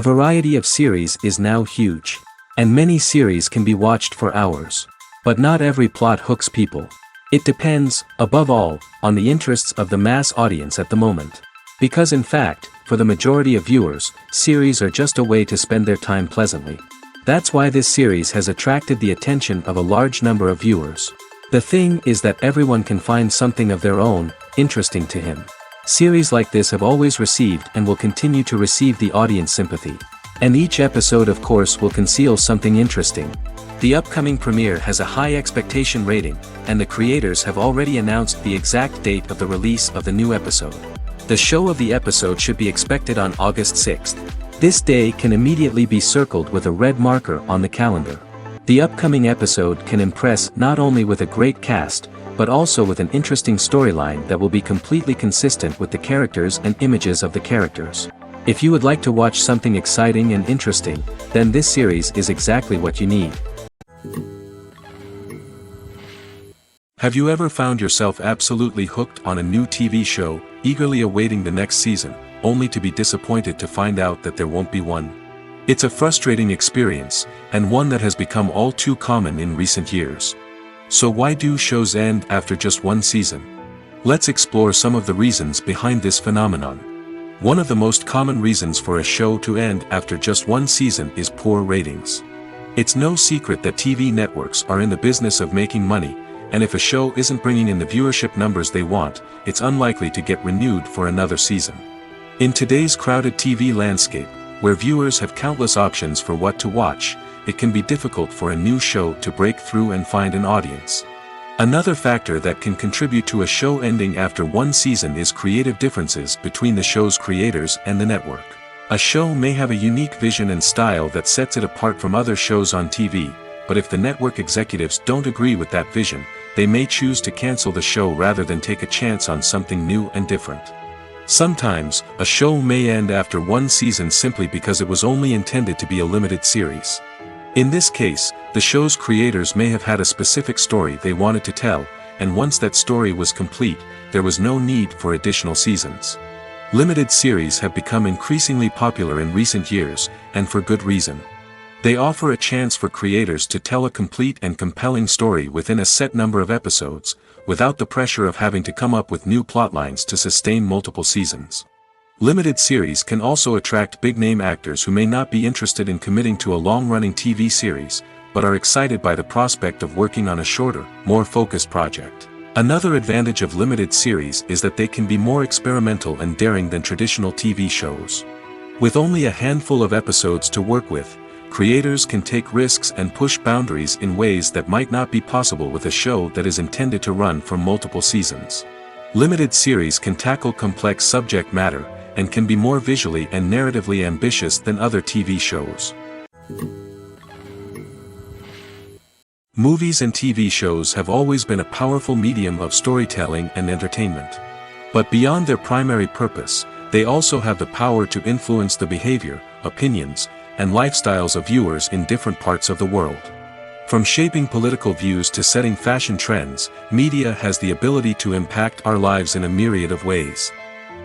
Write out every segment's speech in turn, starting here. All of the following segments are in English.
The variety of series is now huge. And many series can be watched for hours. But not every plot hooks people. It depends, above all, on the interests of the mass audience at the moment. Because in fact, for the majority of viewers, series are just a way to spend their time pleasantly. That's why this series has attracted the attention of a large number of viewers. The thing is that everyone can find something of their own, interesting to him. Series like this have always received and will continue to receive the audience sympathy. And each episode of course will conceal something interesting. The upcoming premiere has a high expectation rating, and the creators have already announced the exact date of the release of the new episode. The show of the episode should be expected on August 6th. This day can immediately be circled with a red marker on the calendar. The upcoming episode can impress not only with a great cast, but also with an interesting storyline that will be completely consistent with the characters and images of the characters. If you would like to watch something exciting and interesting, then this series is exactly what you need. Have you ever found yourself absolutely hooked on a new TV show, eagerly awaiting the next season, only to be disappointed to find out that there won't be one? It's a frustrating experience, and one that has become all too common in recent years. So why do shows end after just one season? Let's explore some of the reasons behind this phenomenon. One of the most common reasons for a show to end after just one season is poor ratings. It's no secret that TV networks are in the business of making money, and if a show isn't bringing in the viewership numbers they want, it's unlikely to get renewed for another season. In today's crowded TV landscape, where viewers have countless options for what to watch, it can be difficult for a new show to break through and find an audience. Another factor that can contribute to a show ending after one season is creative differences between the show's creators and the network. A show may have a unique vision and style that sets it apart from other shows on TV, but if the network executives don't agree with that vision, they may choose to cancel the show rather than take a chance on something new and different. Sometimes, a show may end after one season simply because it was only intended to be a limited series. In this case, the show's creators may have had a specific story they wanted to tell, and once that story was complete, there was no need for additional seasons. Limited series have become increasingly popular in recent years, and for good reason. They offer a chance for creators to tell a complete and compelling story within a set number of episodes, without the pressure of having to come up with new plotlines to sustain multiple seasons. Limited series can also attract big-name actors who may not be interested in committing to a long-running TV series, but are excited by the prospect of working on a shorter, more focused project. Another advantage of limited series is that they can be more experimental and daring than traditional TV shows. With only a handful of episodes to work with, creators can take risks and push boundaries in ways that might not be possible with a show that is intended to run for multiple seasons. Limited series can tackle complex subject matter, and can be more visually and narratively ambitious than other TV shows. Movies and TV shows have always been a powerful medium of storytelling and entertainment. But beyond their primary purpose, they also have the power to influence the behavior, opinions, and lifestyles of viewers in different parts of the world. From shaping political views to setting fashion trends, media has the ability to impact our lives in a myriad of ways.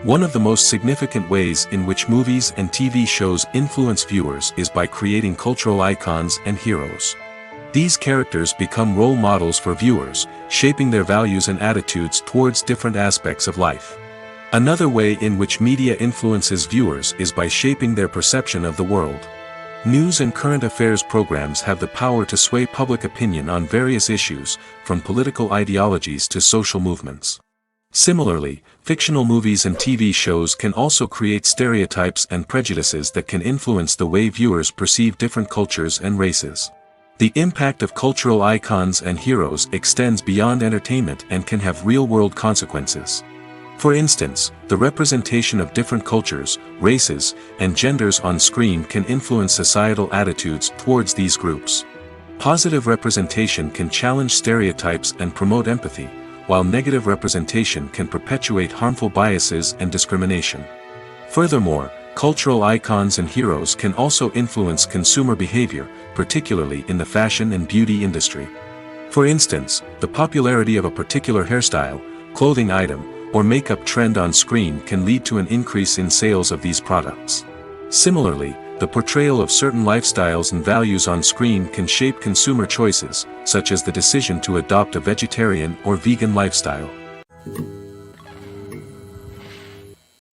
One of the most significant ways in which movies and TV shows influence viewers is by creating cultural icons and heroes. These characters become role models for viewers, shaping their values and attitudes towards different aspects of life. Another way in which media influences viewers is by shaping their perception of the world. News and current affairs programs have the power to sway public opinion on various issues, from political ideologies to social movements. Similarly, fictional movies and TV shows can also create stereotypes and prejudices that can influence the way viewers perceive different cultures and races. The impact of cultural icons and heroes extends beyond entertainment and can have real-world consequences. For instance, the representation of different cultures, races, and genders on screen can influence societal attitudes towards these groups. Positive representation can challenge stereotypes and promote empathy, while negative representation can perpetuate harmful biases and discrimination. Furthermore, cultural icons and heroes can also influence consumer behavior, particularly in the fashion and beauty industry. For instance, the popularity of a particular hairstyle, clothing item, or makeup trend on screen can lead to an increase in sales of these products. Similarly, the portrayal of certain lifestyles and values on screen can shape consumer choices, such as the decision to adopt a vegetarian or vegan lifestyle.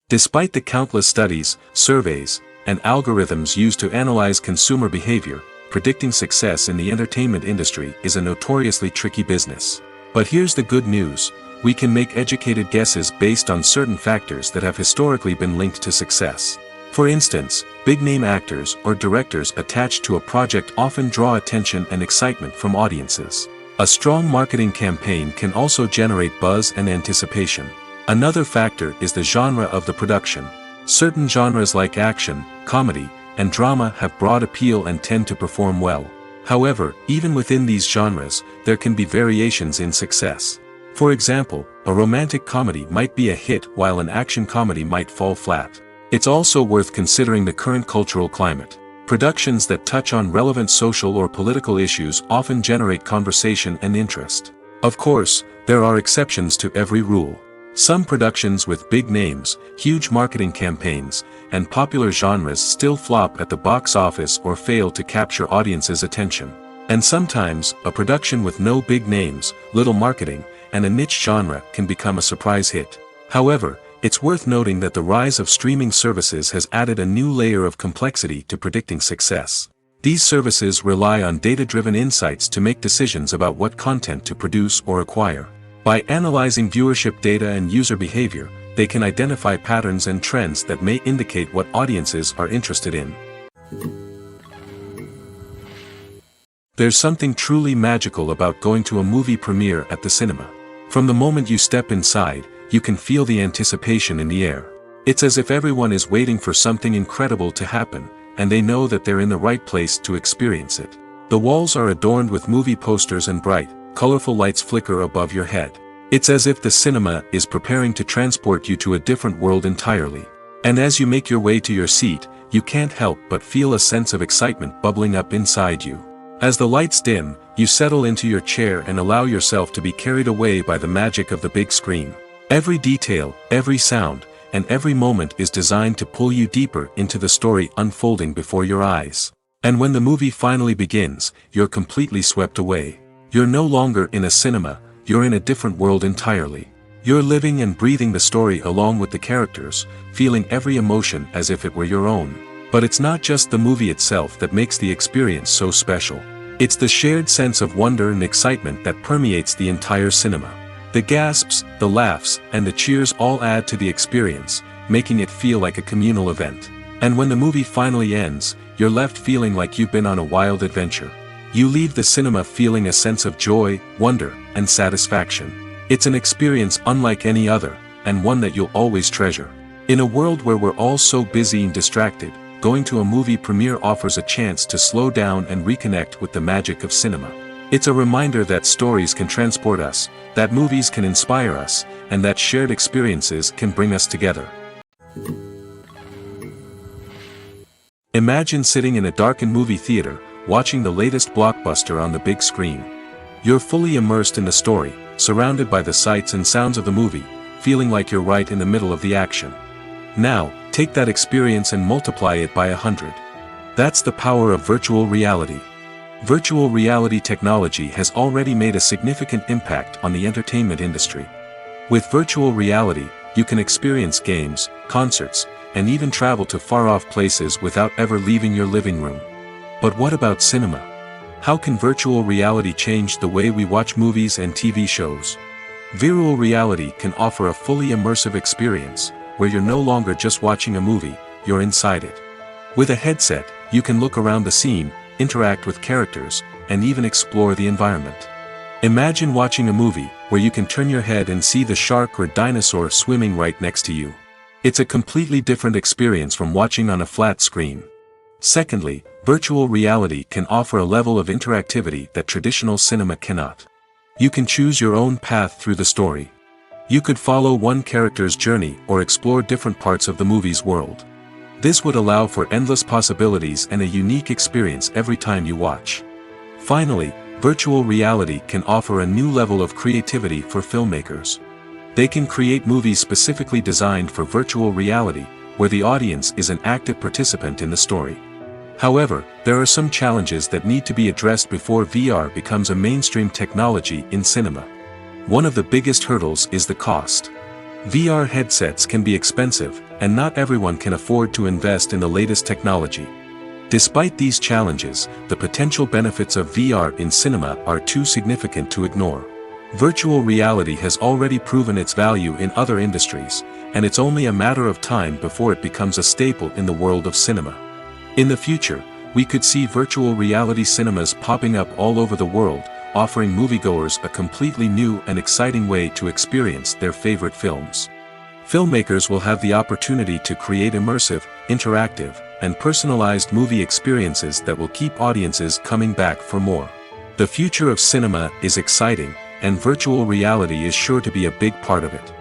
Despite the countless studies, surveys, and algorithms used to analyze consumer behavior, predicting success in the entertainment industry is a notoriously tricky business. But here's the good news: we can make educated guesses based on certain factors that have historically been linked to success. For instance, big-name actors or directors attached to a project often draw attention and excitement from audiences. A strong marketing campaign can also generate buzz and anticipation. Another factor is the genre of the production. Certain genres like action, comedy, and drama have broad appeal and tend to perform well. However, even within these genres, there can be variations in success. For example, a romantic comedy might be a hit while an action comedy might fall flat. It's also worth considering the current cultural climate. Productions that touch on relevant social or political issues often generate conversation and interest. Of course, there are exceptions to every rule. Some productions with big names, huge marketing campaigns, and popular genres still flop at the box office or fail to capture audiences' attention. And sometimes, a production with no big names, little marketing, and a niche genre can become a surprise hit. However, it's worth noting that the rise of streaming services has added a new layer of complexity to predicting success. These services rely on data-driven insights to make decisions about what content to produce or acquire. By analyzing viewership data and user behavior, they can identify patterns and trends that may indicate what audiences are interested in. There's something truly magical about going to a movie premiere at the cinema. From the moment you step inside, you can feel the anticipation in the air. It's as if everyone is waiting for something incredible to happen, and they know that they're in the right place to experience it. The walls are adorned with movie posters and bright, colorful lights flicker above your head. It's as if the cinema is preparing to transport you to a different world entirely. And as you make your way to your seat, you can't help but feel a sense of excitement bubbling up inside you. As the lights dim, you settle into your chair and allow yourself to be carried away by the magic of the big screen. Every detail, every sound, and every moment is designed to pull you deeper into the story unfolding before your eyes. And when the movie finally begins, you're completely swept away. You're no longer in a cinema, you're in a different world entirely. You're living and breathing the story along with the characters, feeling every emotion as if it were your own. But it's not just the movie itself that makes the experience so special. It's the shared sense of wonder and excitement that permeates the entire cinema. The gasps, the laughs, and the cheers all add to the experience, making it feel like a communal event. And when the movie finally ends, you're left feeling like you've been on a wild adventure. You leave the cinema feeling a sense of joy, wonder, and satisfaction. It's an experience unlike any other, and one that you'll always treasure. In a world where we're all so busy and distracted, going to a movie premiere offers a chance to slow down and reconnect with the magic of cinema. It's a reminder that stories can transport us, that movies can inspire us, and that shared experiences can bring us together. Imagine sitting in a darkened movie theater, watching the latest blockbuster on the big screen. You're fully immersed in the story, surrounded by the sights and sounds of the movie, feeling like you're right in the middle of the action. Now, take that experience and multiply it by 100. That's the power of virtual reality. Virtual reality technology has already made a significant impact on the entertainment industry. With virtual reality, you can experience games, concerts, and even travel to far-off places without ever leaving your living room. But what about cinema? How can virtual reality change the way we watch movies and TV shows? Virtual reality can offer a fully immersive experience, where you're no longer just watching a movie, you're inside it. With a headset, you can look around the scene, interact with characters, and even explore the environment. Imagine watching a movie, where you can turn your head and see the shark or dinosaur swimming right next to you. It's a completely different experience from watching on a flat screen. Secondly, virtual reality can offer a level of interactivity that traditional cinema cannot. You can choose your own path through the story. You could follow one character's journey or explore different parts of the movie's world. This would allow for endless possibilities and a unique experience every time you watch. Finally, virtual reality can offer a new level of creativity for filmmakers. They can create movies specifically designed for virtual reality, where the audience is an active participant in the story. However, there are some challenges that need to be addressed before VR becomes a mainstream technology in cinema. One of the biggest hurdles is the cost. VR headsets can be expensive, and not everyone can afford to invest in the latest technology. Despite these challenges, the potential benefits of VR in cinema are too significant to ignore. Virtual reality has already proven its value in other industries, and it's only a matter of time before it becomes a staple in the world of cinema. In the future, we could see virtual reality cinemas popping up all over the world, offering moviegoers a completely new and exciting way to experience their favorite films. Filmmakers will have the opportunity to create immersive, interactive, and personalized movie experiences that will keep audiences coming back for more. The future of cinema is exciting, and virtual reality is sure to be a big part of it.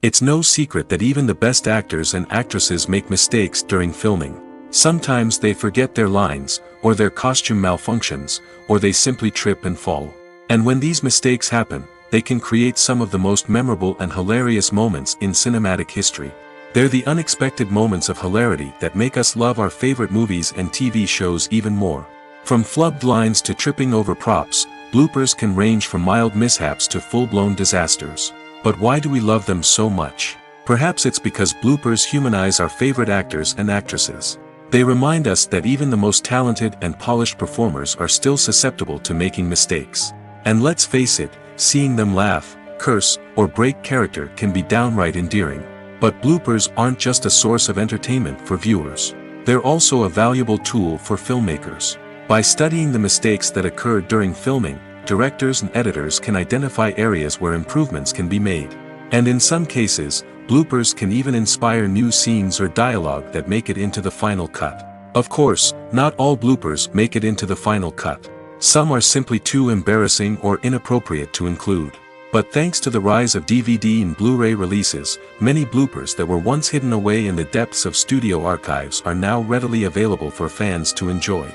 It's no secret that even the best actors and actresses make mistakes during filming. Sometimes they forget their lines, or their costume malfunctions, or they simply trip and fall. And when these mistakes happen, they can create some of the most memorable and hilarious moments in cinematic history. They're the unexpected moments of hilarity that make us love our favorite movies and TV shows even more. From flubbed lines to tripping over props, bloopers can range from mild mishaps to full-blown disasters. But why do we love them so much? Perhaps it's because bloopers humanize our favorite actors and actresses. They remind us that even the most talented and polished performers are still susceptible to making mistakes. And let's face it, seeing them laugh, curse, or break character can be downright endearing. But bloopers aren't just a source of entertainment for viewers. They're also a valuable tool for filmmakers. By studying the mistakes that occurred during filming, directors and editors can identify areas where improvements can be made. And in some cases, bloopers can even inspire new scenes or dialogue that make it into the final cut. Of course, not all bloopers make it into the final cut. Some are simply too embarrassing or inappropriate to include. But thanks to the rise of DVD and Blu-ray releases, many bloopers that were once hidden away in the depths of studio archives are now readily available for fans to enjoy.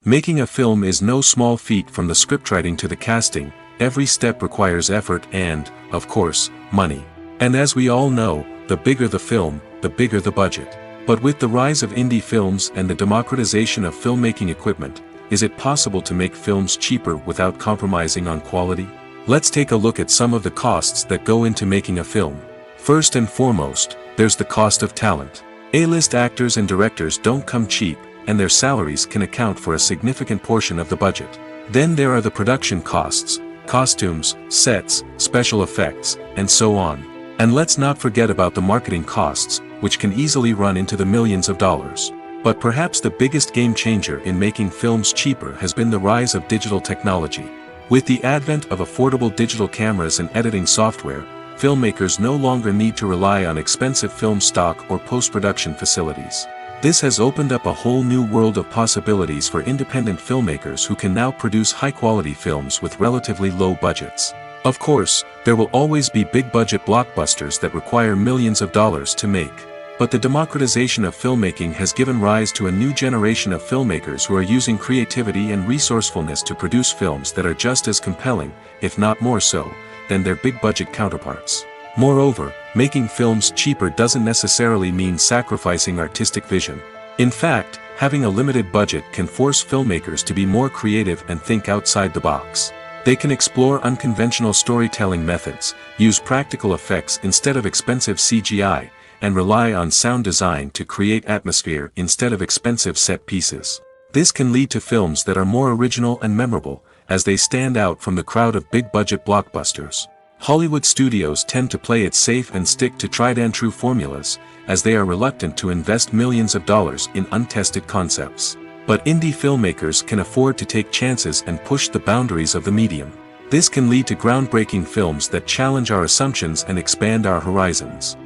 Making a film is no small feat. From the scriptwriting to the casting, every step requires effort and, of course, money. And as we all know, the bigger the film, the bigger the budget. But with the rise of indie films and the democratization of filmmaking equipment, is it possible to make films cheaper without compromising on quality? Let's take a look at some of the costs that go into making a film. First and foremost, there's the cost of talent. A-list actors and directors don't come cheap, and their salaries can account for a significant portion of the budget. Then there are the production costs, costumes, sets, special effects, and so on. And let's not forget about the marketing costs, which can easily run into the millions of dollars. But perhaps the biggest game changer in making films cheaper has been the rise of digital technology. With the advent of affordable digital cameras and editing software, filmmakers no longer need to rely on expensive film stock or post-production facilities. This has opened up a whole new world of possibilities for independent filmmakers who can now produce high-quality films with relatively low budgets. Of course, there will always be big-budget blockbusters that require millions of dollars to make. But the democratization of filmmaking has given rise to a new generation of filmmakers who are using creativity and resourcefulness to produce films that are just as compelling, if not more so, than their big-budget counterparts. Moreover, making films cheaper doesn't necessarily mean sacrificing artistic vision. In fact, having a limited budget can force filmmakers to be more creative and think outside the box. They can explore unconventional storytelling methods, use practical effects instead of expensive CGI, and rely on sound design to create atmosphere instead of expensive set pieces. This can lead to films that are more original and memorable, as they stand out from the crowd of big-budget blockbusters. Hollywood studios tend to play it safe and stick to tried-and-true formulas, as they are reluctant to invest millions of dollars in untested concepts. But indie filmmakers can afford to take chances and push the boundaries of the medium. This can lead to groundbreaking films that challenge our assumptions and expand our horizons.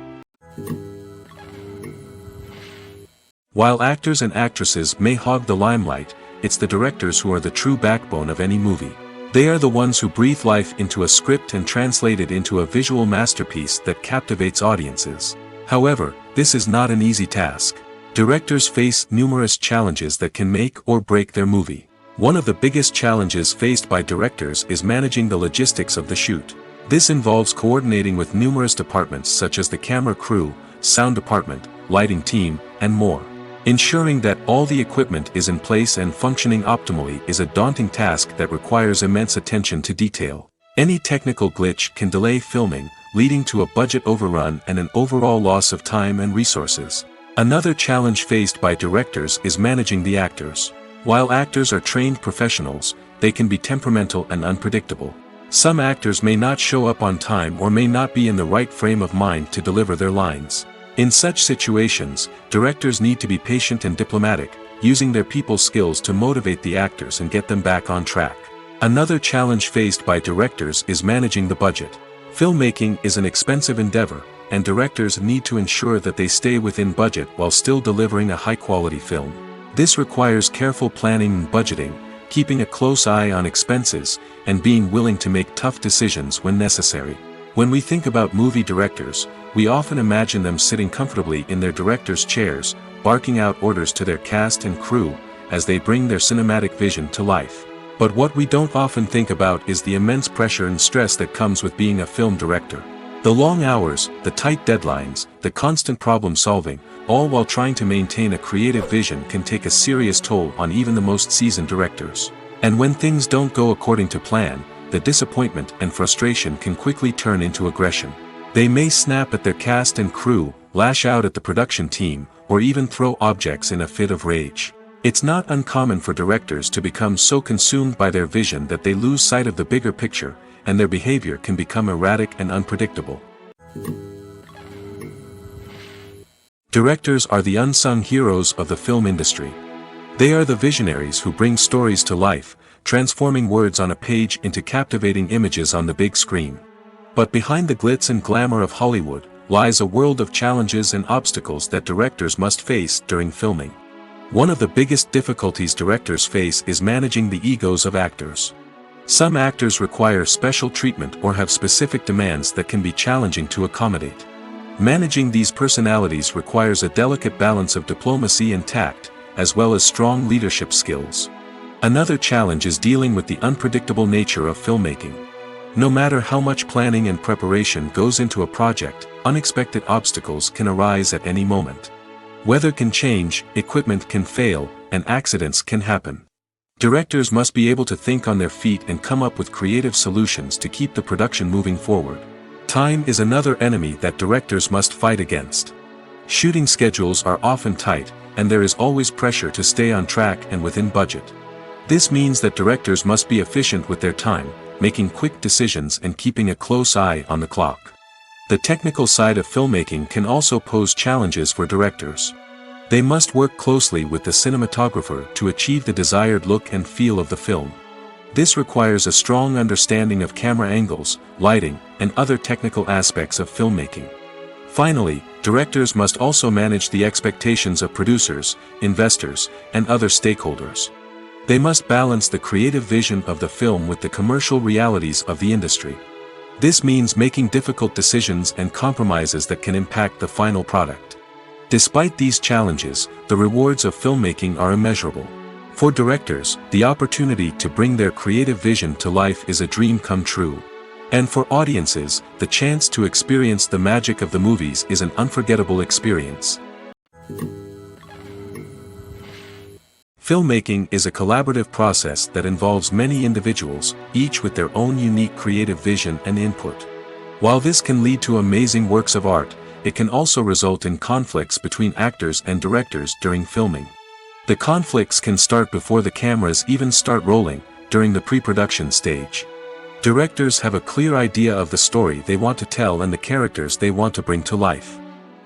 While actors and actresses may hog the limelight, it's the directors who are the true backbone of any movie. They are the ones who breathe life into a script and translate it into a visual masterpiece that captivates audiences. However, this is not an easy task. Directors face numerous challenges that can make or break their movie. One of the biggest challenges faced by directors is managing the logistics of the shoot. This involves coordinating with numerous departments such as the camera crew, sound department, lighting team, and more. Ensuring that all the equipment is in place and functioning optimally is a daunting task that requires immense attention to detail. Any technical glitch can delay filming, leading to a budget overrun and an overall loss of time and resources. Another challenge faced by directors is managing the actors. While actors are trained professionals, they can be temperamental and unpredictable. Some actors may not show up on time or may not be in the right frame of mind to deliver their lines. In such situations, directors need to be patient and diplomatic, using their people skills to motivate the actors and get them back on track. Another challenge faced by directors is managing the budget. Filmmaking is an expensive endeavor, and directors need to ensure that they stay within budget while still delivering a high-quality film. This requires careful planning and budgeting, keeping a close eye on expenses, and being willing to make tough decisions when necessary. When we think about movie directors, we often imagine them sitting comfortably in their director's chairs, barking out orders to their cast and crew, as they bring their cinematic vision to life. But what we don't often think about is the immense pressure and stress that comes with being a film director. The long hours, the tight deadlines, the constant problem solving, all while trying to maintain a creative vision can take a serious toll on even the most seasoned directors. And when things don't go according to plan, the disappointment and frustration can quickly turn into aggression. They may snap at their cast and crew, lash out at the production team, or even throw objects in a fit of rage. It's not uncommon for directors to become so consumed by their vision that they lose sight of the bigger picture, and their behavior can become erratic and unpredictable. Directors are the unsung heroes of the film industry. They are the visionaries who bring stories to life, transforming words on a page into captivating images on the big screen. But behind the glitz and glamour of Hollywood, lies a world of challenges and obstacles that directors must face during filming. One of the biggest difficulties directors face is managing the egos of actors. Some actors require special treatment or have specific demands that can be challenging to accommodate. Managing these personalities requires a delicate balance of diplomacy and tact, as well as strong leadership skills. Another challenge is dealing with the unpredictable nature of filmmaking. No matter how much planning and preparation goes into a project, unexpected obstacles can arise at any moment. Weather can change, equipment can fail, and accidents can happen. Directors must be able to think on their feet and come up with creative solutions to keep the production moving forward. Time is another enemy that directors must fight against. Shooting schedules are often tight, and there is always pressure to stay on track and within budget. This means that directors must be efficient with their time, making quick decisions and keeping a close eye on the clock. The technical side of filmmaking can also pose challenges for directors. They must work closely with the cinematographer to achieve the desired look and feel of the film. This requires a strong understanding of camera angles, lighting, and other technical aspects of filmmaking. Finally, directors must also manage the expectations of producers, investors, and other stakeholders. They must balance the creative vision of the film with the commercial realities of the industry. This means making difficult decisions and compromises that can impact the final product. Despite these challenges, the rewards of filmmaking are immeasurable. For directors, the opportunity to bring their creative vision to life is a dream come true. And for audiences, the chance to experience the magic of the movies is an unforgettable experience. Filmmaking is a collaborative process that involves many individuals, each with their own unique creative vision and input. While this can lead to amazing works of art, it can also result in conflicts between actors and directors during filming. The conflicts can start before the cameras even start rolling, during the pre-production stage. Directors have a clear idea of the story they want to tell and the characters they want to bring to life.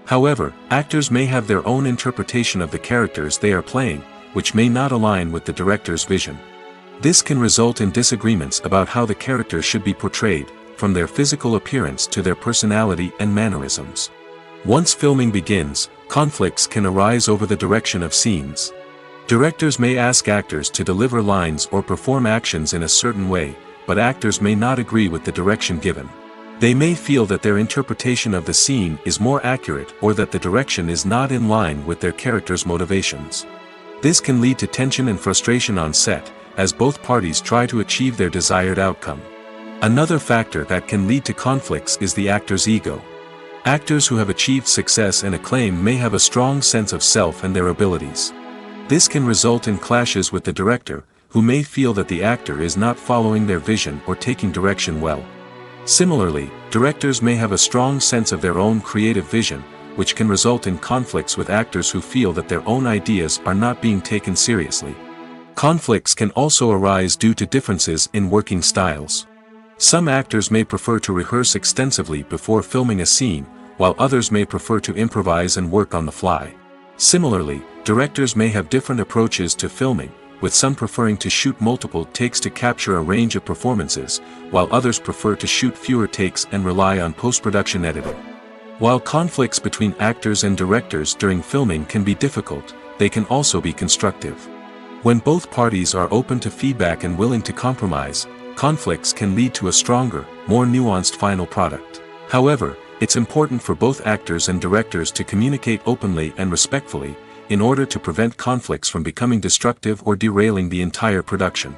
However, actors may have their own interpretation of the characters they are playing, which may not align with the director's vision. This can result in disagreements about how the characters should be portrayed, from their physical appearance to their personality and mannerisms. Once filming begins, conflicts can arise over the direction of scenes. Directors may ask actors to deliver lines or perform actions in a certain way, but actors may not agree with the direction given. They may feel that their interpretation of the scene is more accurate or that the direction is not in line with their character's motivations. This can lead to tension and frustration on set, as both parties try to achieve their desired outcome. Another factor that can lead to conflicts is the actor's ego. Actors who have achieved success and acclaim may have a strong sense of self and their abilities. This can result in clashes with the director, who may feel that the actor is not following their vision or taking direction well. Similarly, directors may have a strong sense of their own creative vision, which can result in conflicts with actors who feel that their own ideas are not being taken seriously. Conflicts can also arise due to differences in working styles. Some actors may prefer to rehearse extensively before filming a scene, while others may prefer to improvise and work on the fly. Similarly, directors may have different approaches to filming, with some preferring to shoot multiple takes to capture a range of performances, while others prefer to shoot fewer takes and rely on post-production editing. While conflicts between actors and directors during filming can be difficult, they can also be constructive. When both parties are open to feedback and willing to compromise, conflicts can lead to a stronger, more nuanced final product. However, it's important for both actors and directors to communicate openly and respectfully, in order to prevent conflicts from becoming destructive or derailing the entire production.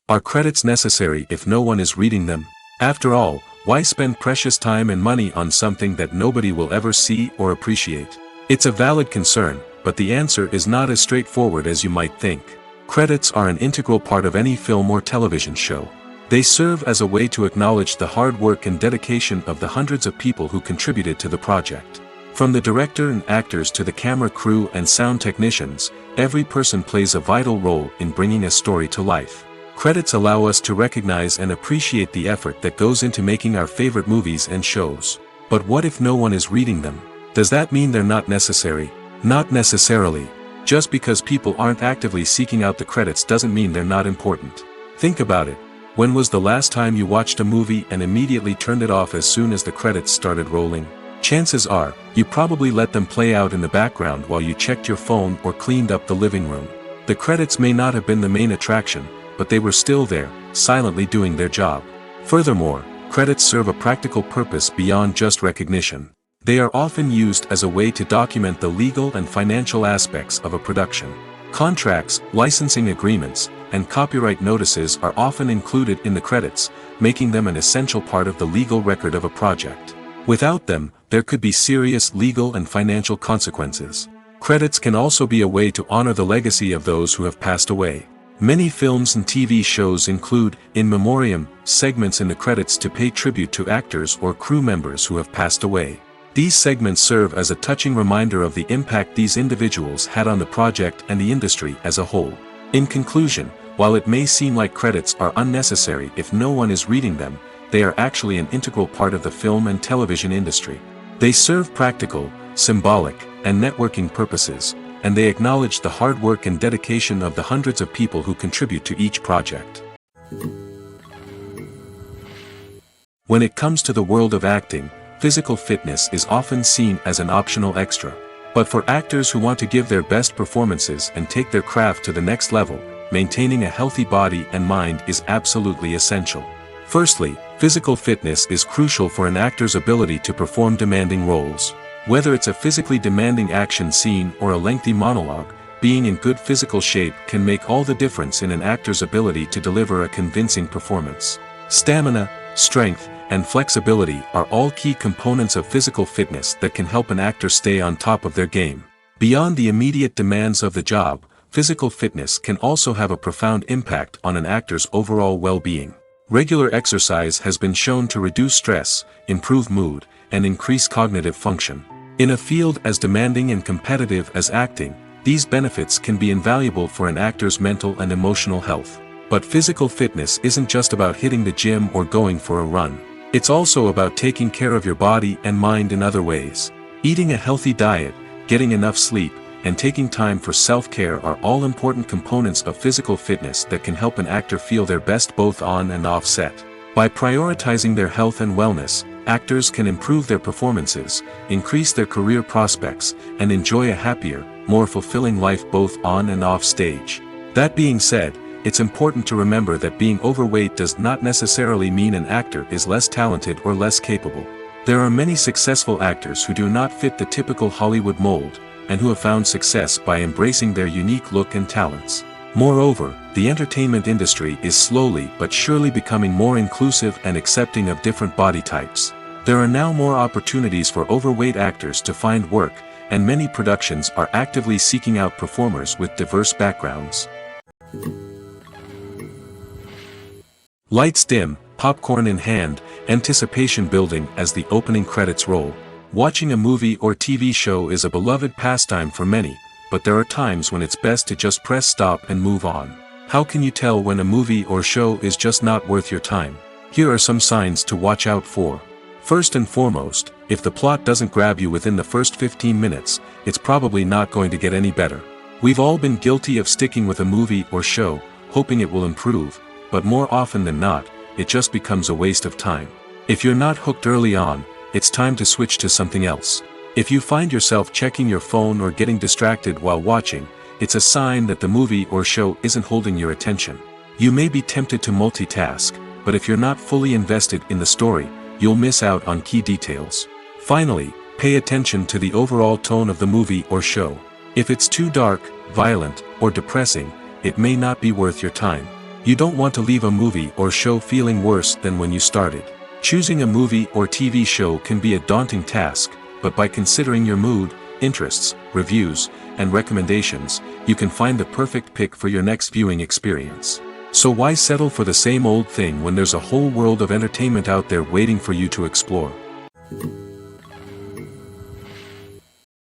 Are credits necessary if no one is reading them? After all, why spend precious time and money on something that nobody will ever see or appreciate? It's a valid concern, but the answer is not as straightforward as you might think. Credits are an integral part of any film or television show. They serve as a way to acknowledge the hard work and dedication of the hundreds of people who contributed to the project. From the director and actors to the camera crew and sound technicians, every person plays a vital role in bringing a story to life. Credits allow us to recognize and appreciate the effort that goes into making our favorite movies and shows. But what if no one is reading them? Does that mean they're not necessary? Not necessarily. Just because people aren't actively seeking out the credits doesn't mean they're not important. Think about it. When was the last time you watched a movie and immediately turned it off as soon as the credits started rolling? Chances are, you probably let them play out in the background while you checked your phone or cleaned up the living room. The credits may not have been the main attraction, but they were still there, silently doing their job. Furthermore, credits serve a practical purpose beyond just recognition. They are often used as a way to document the legal and financial aspects of a production. Contracts, licensing agreements, and copyright notices are often included in the credits, making them an essential part of the legal record of a project. Without them, there could be serious legal and financial consequences. Credits can also be a way to honor the legacy of those who have passed away. Many films and TV shows include, in memoriam, segments in the credits to pay tribute to actors or crew members who have passed away. These segments serve as a touching reminder of the impact these individuals had on the project and the industry as a whole. In conclusion, while it may seem like credits are unnecessary if no one is reading them, they are actually an integral part of the film and television industry. They serve practical, symbolic, and networking purposes, and they acknowledge the hard work and dedication of the hundreds of people who contribute to each project. When it comes to the world of acting, physical fitness is often seen as an optional extra. But for actors who want to give their best performances and take their craft to the next level, maintaining a healthy body and mind is absolutely essential. Firstly, physical fitness is crucial for an actor's ability to perform demanding roles. Whether it's a physically demanding action scene or a lengthy monologue, being in good physical shape can make all the difference in an actor's ability to deliver a convincing performance. Stamina, strength, and flexibility are all key components of physical fitness that can help an actor stay on top of their game. Beyond the immediate demands of the job, physical fitness can also have a profound impact on an actor's overall well-being. Regular exercise has been shown to reduce stress, improve mood, and increase cognitive function. In a field as demanding and competitive as acting, these benefits can be invaluable for an actor's mental and emotional health. But physical fitness isn't just about hitting the gym or going for a run. It's also about taking care of your body and mind in other ways. Eating a healthy diet, getting enough sleep, and taking time for self-care are all important components of physical fitness that can help an actor feel their best both on and off set. By prioritizing their health and wellness, actors can improve their performances, increase their career prospects, and enjoy a happier, more fulfilling life both on and off stage. That being said, it's important to remember that being overweight does not necessarily mean an actor is less talented or less capable. There are many successful actors who do not fit the typical Hollywood mold, and who have found success by embracing their unique look and talents. Moreover, the entertainment industry is slowly but surely becoming more inclusive and accepting of different body types. There are now more opportunities for overweight actors to find work, and many productions are actively seeking out performers with diverse backgrounds. Lights dim, popcorn in hand, anticipation building as the opening credits roll. Watching a movie or TV show is a beloved pastime for many, but there are times when it's best to just press stop and move on. How can you tell when a movie or show is just not worth your time? Here are some signs to watch out for. First and foremost, if the plot doesn't grab you within the first 15 minutes, it's probably not going to get any better. We've all been guilty of sticking with a movie or show, hoping it will improve, but more often than not, it just becomes a waste of time. If you're not hooked early on, it's time to switch to something else. If you find yourself checking your phone or getting distracted while watching, it's a sign that the movie or show isn't holding your attention. You may be tempted to multitask, but if you're not fully invested in the story, you'll miss out on key details. Finally, pay attention to the overall tone of the movie or show. If it's too dark, violent, or depressing, it may not be worth your time. You don't want to leave a movie or show feeling worse than when you started. Choosing a movie or TV show can be a daunting task, but by considering your mood, interests, reviews, and recommendations, you can find the perfect pick for your next viewing experience. So why settle for the same old thing when there's a whole world of entertainment out there waiting for you to explore?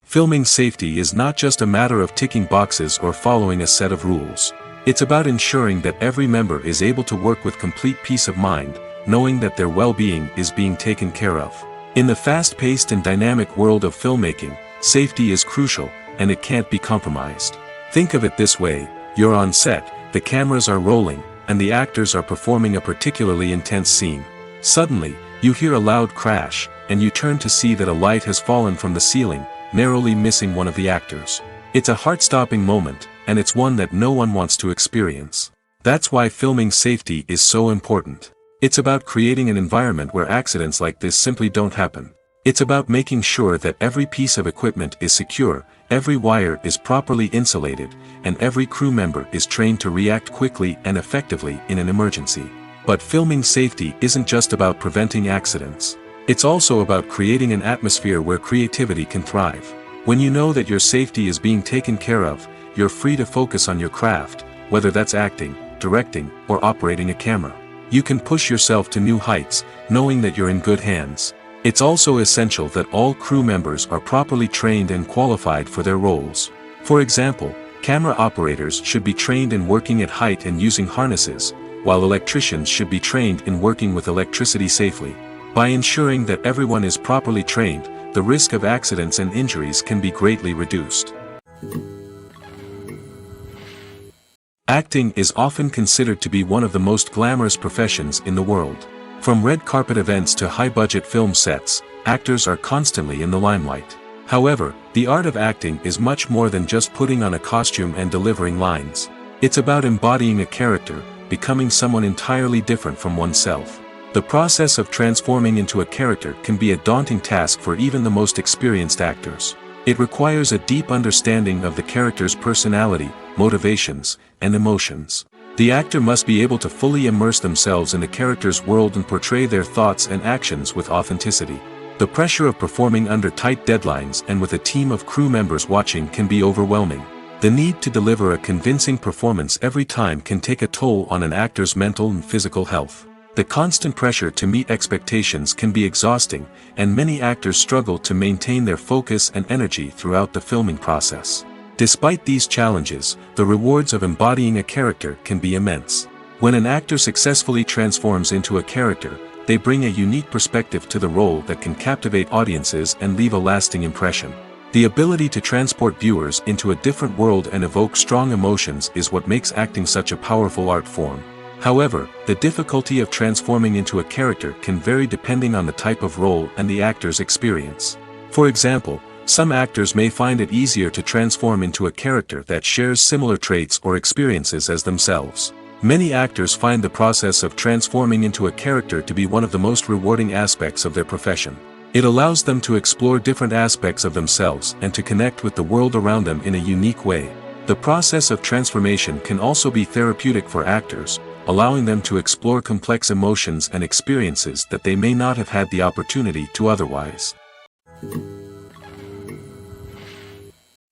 Filming safety is not just a matter of ticking boxes or following a set of rules. It's about ensuring that every member is able to work with complete peace of mind, knowing that their well-being is being taken care of. In the fast-paced and dynamic world of filmmaking, safety is crucial, and it can't be compromised. Think of it this way: you're on set, the cameras are rolling, and the actors are performing a particularly intense scene. Suddenly, you hear a loud crash, and you turn to see that a light has fallen from the ceiling, narrowly missing one of the actors. It's a heart-stopping moment, and it's one that no one wants to experience. That's why filming safety is so important. It's about creating an environment where accidents like this simply don't happen. It's about making sure that every piece of equipment is secure, every wire is properly insulated, and every crew member is trained to react quickly and effectively in an emergency. But filming safety isn't just about preventing accidents. It's also about creating an atmosphere where creativity can thrive. When you know that your safety is being taken care of, you're free to focus on your craft, whether that's acting, directing, or operating a camera. You can push yourself to new heights, knowing that you're in good hands. It's also essential that all crew members are properly trained and qualified for their roles. For example, camera operators should be trained in working at height and using harnesses, while electricians should be trained in working with electricity safely. By ensuring that everyone is properly trained, the risk of accidents and injuries can be greatly reduced. Acting is often considered to be one of the most glamorous professions in the world. From red carpet events to high-budget film sets, actors are constantly in the limelight. However, the art of acting is much more than just putting on a costume and delivering lines. It's about embodying a character, becoming someone entirely different from oneself. The process of transforming into a character can be a daunting task for even the most experienced actors. It requires a deep understanding of the character's personality, motivations, and emotions. The actor must be able to fully immerse themselves in the character's world and portray their thoughts and actions with authenticity. The pressure of performing under tight deadlines and with a team of crew members watching can be overwhelming. The need to deliver a convincing performance every time can take a toll on an actor's mental and physical health. The constant pressure to meet expectations can be exhausting, and many actors struggle to maintain their focus and energy throughout the filming process. Despite these challenges, the rewards of embodying a character can be immense. When an actor successfully transforms into a character, they bring a unique perspective to the role that can captivate audiences and leave a lasting impression. The ability to transport viewers into a different world and evoke strong emotions is what makes acting such a powerful art form. However, the difficulty of transforming into a character can vary depending on the type of role and the actor's experience. For example, some actors may find it easier to transform into a character that shares similar traits or experiences as themselves. Many actors find the process of transforming into a character to be one of the most rewarding aspects of their profession. It allows them to explore different aspects of themselves and to connect with the world around them in a unique way. The process of transformation can also be therapeutic for actors, allowing them to explore complex emotions and experiences that they may not have had the opportunity to otherwise.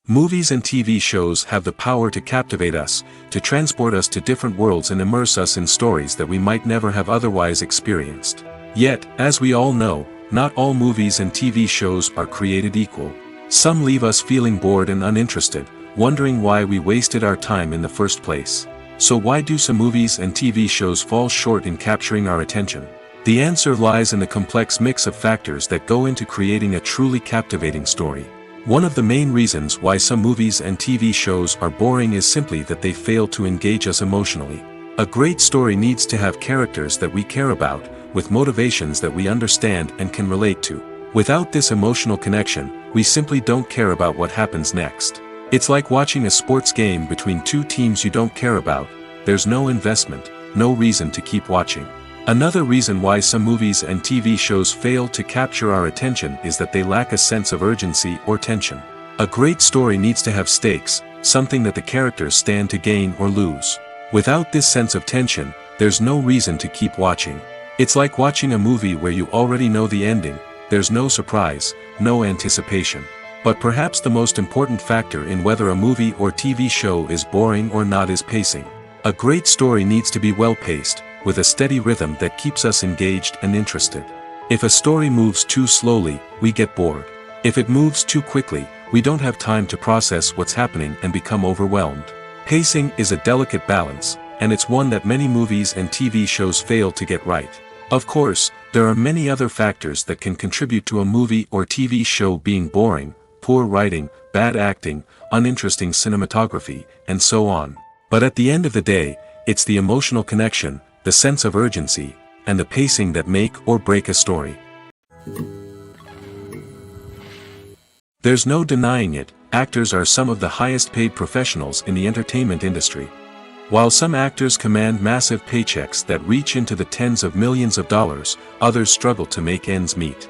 Movies and TV shows have the power to captivate us, to transport us to different worlds and immerse us in stories that we might never have otherwise experienced. Yet, as we all know, not all movies and TV shows are created equal. Some leave us feeling bored and uninterested, wondering why we wasted our time in the first place. So why do some movies and TV shows fall short in capturing our attention? The answer lies in the complex mix of factors that go into creating a truly captivating story. One of the main reasons why some movies and TV shows are boring is simply that they fail to engage us emotionally. A great story needs to have characters that we care about, with motivations that we understand and can relate to. Without this emotional connection, we simply don't care about what happens next. It's like watching a sports game between two teams you don't care about. There's no investment, no reason to keep watching. Another reason why some movies and TV shows fail to capture our attention is that they lack a sense of urgency or tension. A great story needs to have stakes, something that the characters stand to gain or lose. Without this sense of tension, there's no reason to keep watching. It's like watching a movie where you already know the ending. There's no surprise, no anticipation. But perhaps the most important factor in whether a movie or TV show is boring or not is pacing. A great story needs to be well-paced, with a steady rhythm that keeps us engaged and interested. If a story moves too slowly, we get bored. If it moves too quickly, we don't have time to process what's happening and become overwhelmed. Pacing is a delicate balance, and it's one that many movies and TV shows fail to get right. Of course, there are many other factors that can contribute to a movie or TV show being boring: poor writing, bad acting, uninteresting cinematography, and so on. But at the end of the day, it's the emotional connection, the sense of urgency, and the pacing that make or break a story. There's no denying it, actors are some of the highest paid professionals in the entertainment industry. While some actors command massive paychecks that reach into the tens of millions of dollars, others struggle to make ends meet.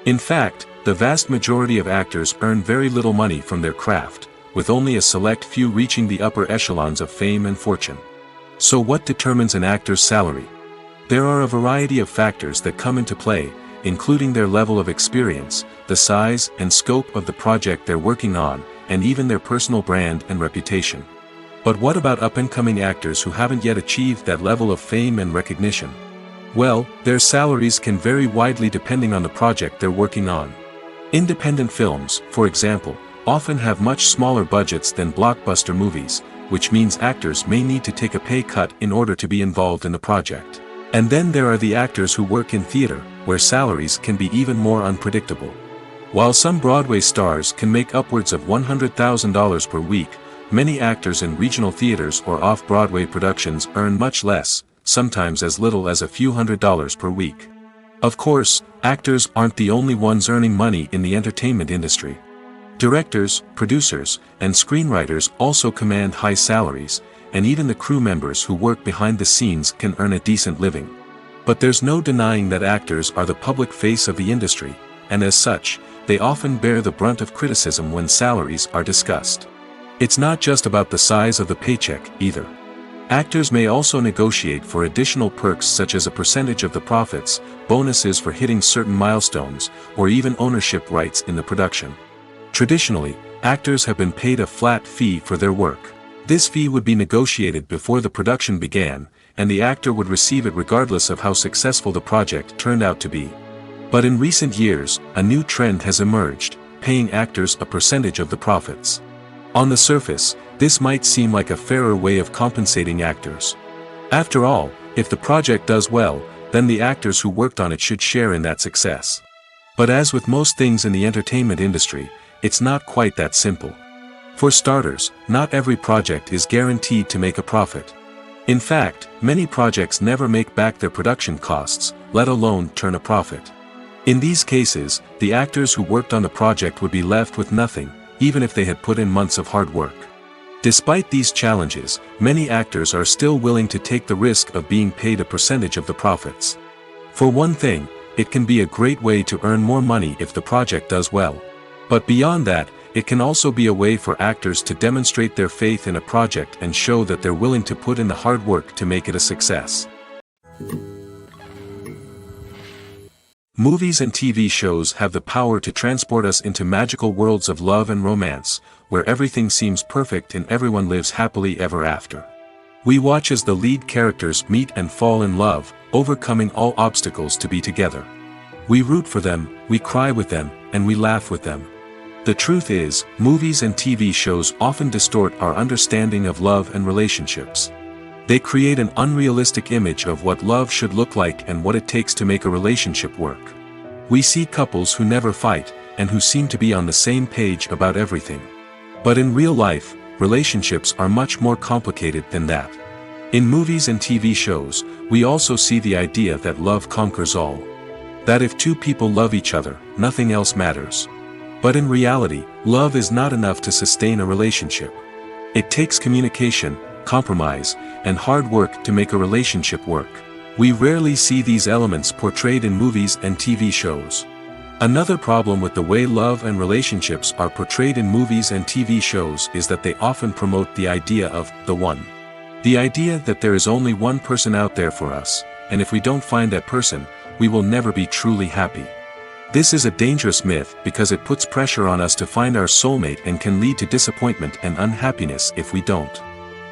In fact, the vast majority of actors earn very little money from their craft, with only a select few reaching the upper echelons of fame and fortune. So what determines an actor's salary? There are a variety of factors that come into play, including their level of experience, the size and scope of the project they're working on, and even their personal brand and reputation. But what about up-and-coming actors who haven't yet achieved that level of fame and recognition? Well, their salaries can vary widely depending on the project they're working on. Independent films, for example, often have much smaller budgets than blockbuster movies, which means actors may need to take a pay cut in order to be involved in the project. And then there are the actors who work in theater, where salaries can be even more unpredictable. While some Broadway stars can make upwards of $100,000 per week, many actors in regional theaters or off-Broadway productions earn much less, sometimes as little as a few $100s per week. Of course, actors aren't the only ones earning money in the entertainment industry. Directors, producers, and screenwriters also command high salaries, and even the crew members who work behind the scenes can earn a decent living. But there's no denying that actors are the public face of the industry, and as such, they often bear the brunt of criticism when salaries are discussed. It's not just about the size of the paycheck, either. Actors may also negotiate for additional perks such as a percentage of the profits, bonuses for hitting certain milestones, or even ownership rights in the production. Traditionally, actors have been paid a flat fee for their work. This fee would be negotiated before the production began, and the actor would receive it regardless of how successful the project turned out to be. But in recent years, a new trend has emerged, paying actors a percentage of the profits. On the surface, this might seem like a fairer way of compensating actors. After all, if the project does well, then the actors who worked on it should share in that success. But as with most things in the entertainment industry, it's not quite that simple. For starters, not every project is guaranteed to make a profit. In fact, many projects never make back their production costs, let alone turn a profit. In these cases, the actors who worked on the project would be left with nothing, even if they had put in months of hard work. Despite these challenges, many actors are still willing to take the risk of being paid a percentage of the profits. For one thing, it can be a great way to earn more money if the project does well. But beyond that, it can also be a way for actors to demonstrate their faith in a project and show that they're willing to put in the hard work to make it a success. Movies and TV shows have the power to transport us into magical worlds of love and romance, where everything seems perfect and everyone lives happily ever after. We watch as the lead characters meet and fall in love, overcoming all obstacles to be together. We root for them, we cry with them, and we laugh with them. The truth is, movies and TV shows often distort our understanding of love and relationships. They create an unrealistic image of what love should look like and what it takes to make a relationship work. We see couples who never fight, and who seem to be on the same page about everything. But in real life, relationships are much more complicated than that. In movies and TV shows, we also see the idea that love conquers all. That if two people love each other, nothing else matters. But in reality, love is not enough to sustain a relationship. It takes communication, compromise, and hard work to make a relationship work. We rarely see these elements portrayed in movies and TV shows. Another problem with the way love and relationships are portrayed in movies and TV shows is that they often promote the idea of the one. The idea that there is only one person out there for us, and if we don't find that person, we will never be truly happy. This is a dangerous myth because it puts pressure on us to find our soulmate and can lead to disappointment and unhappiness if we don't.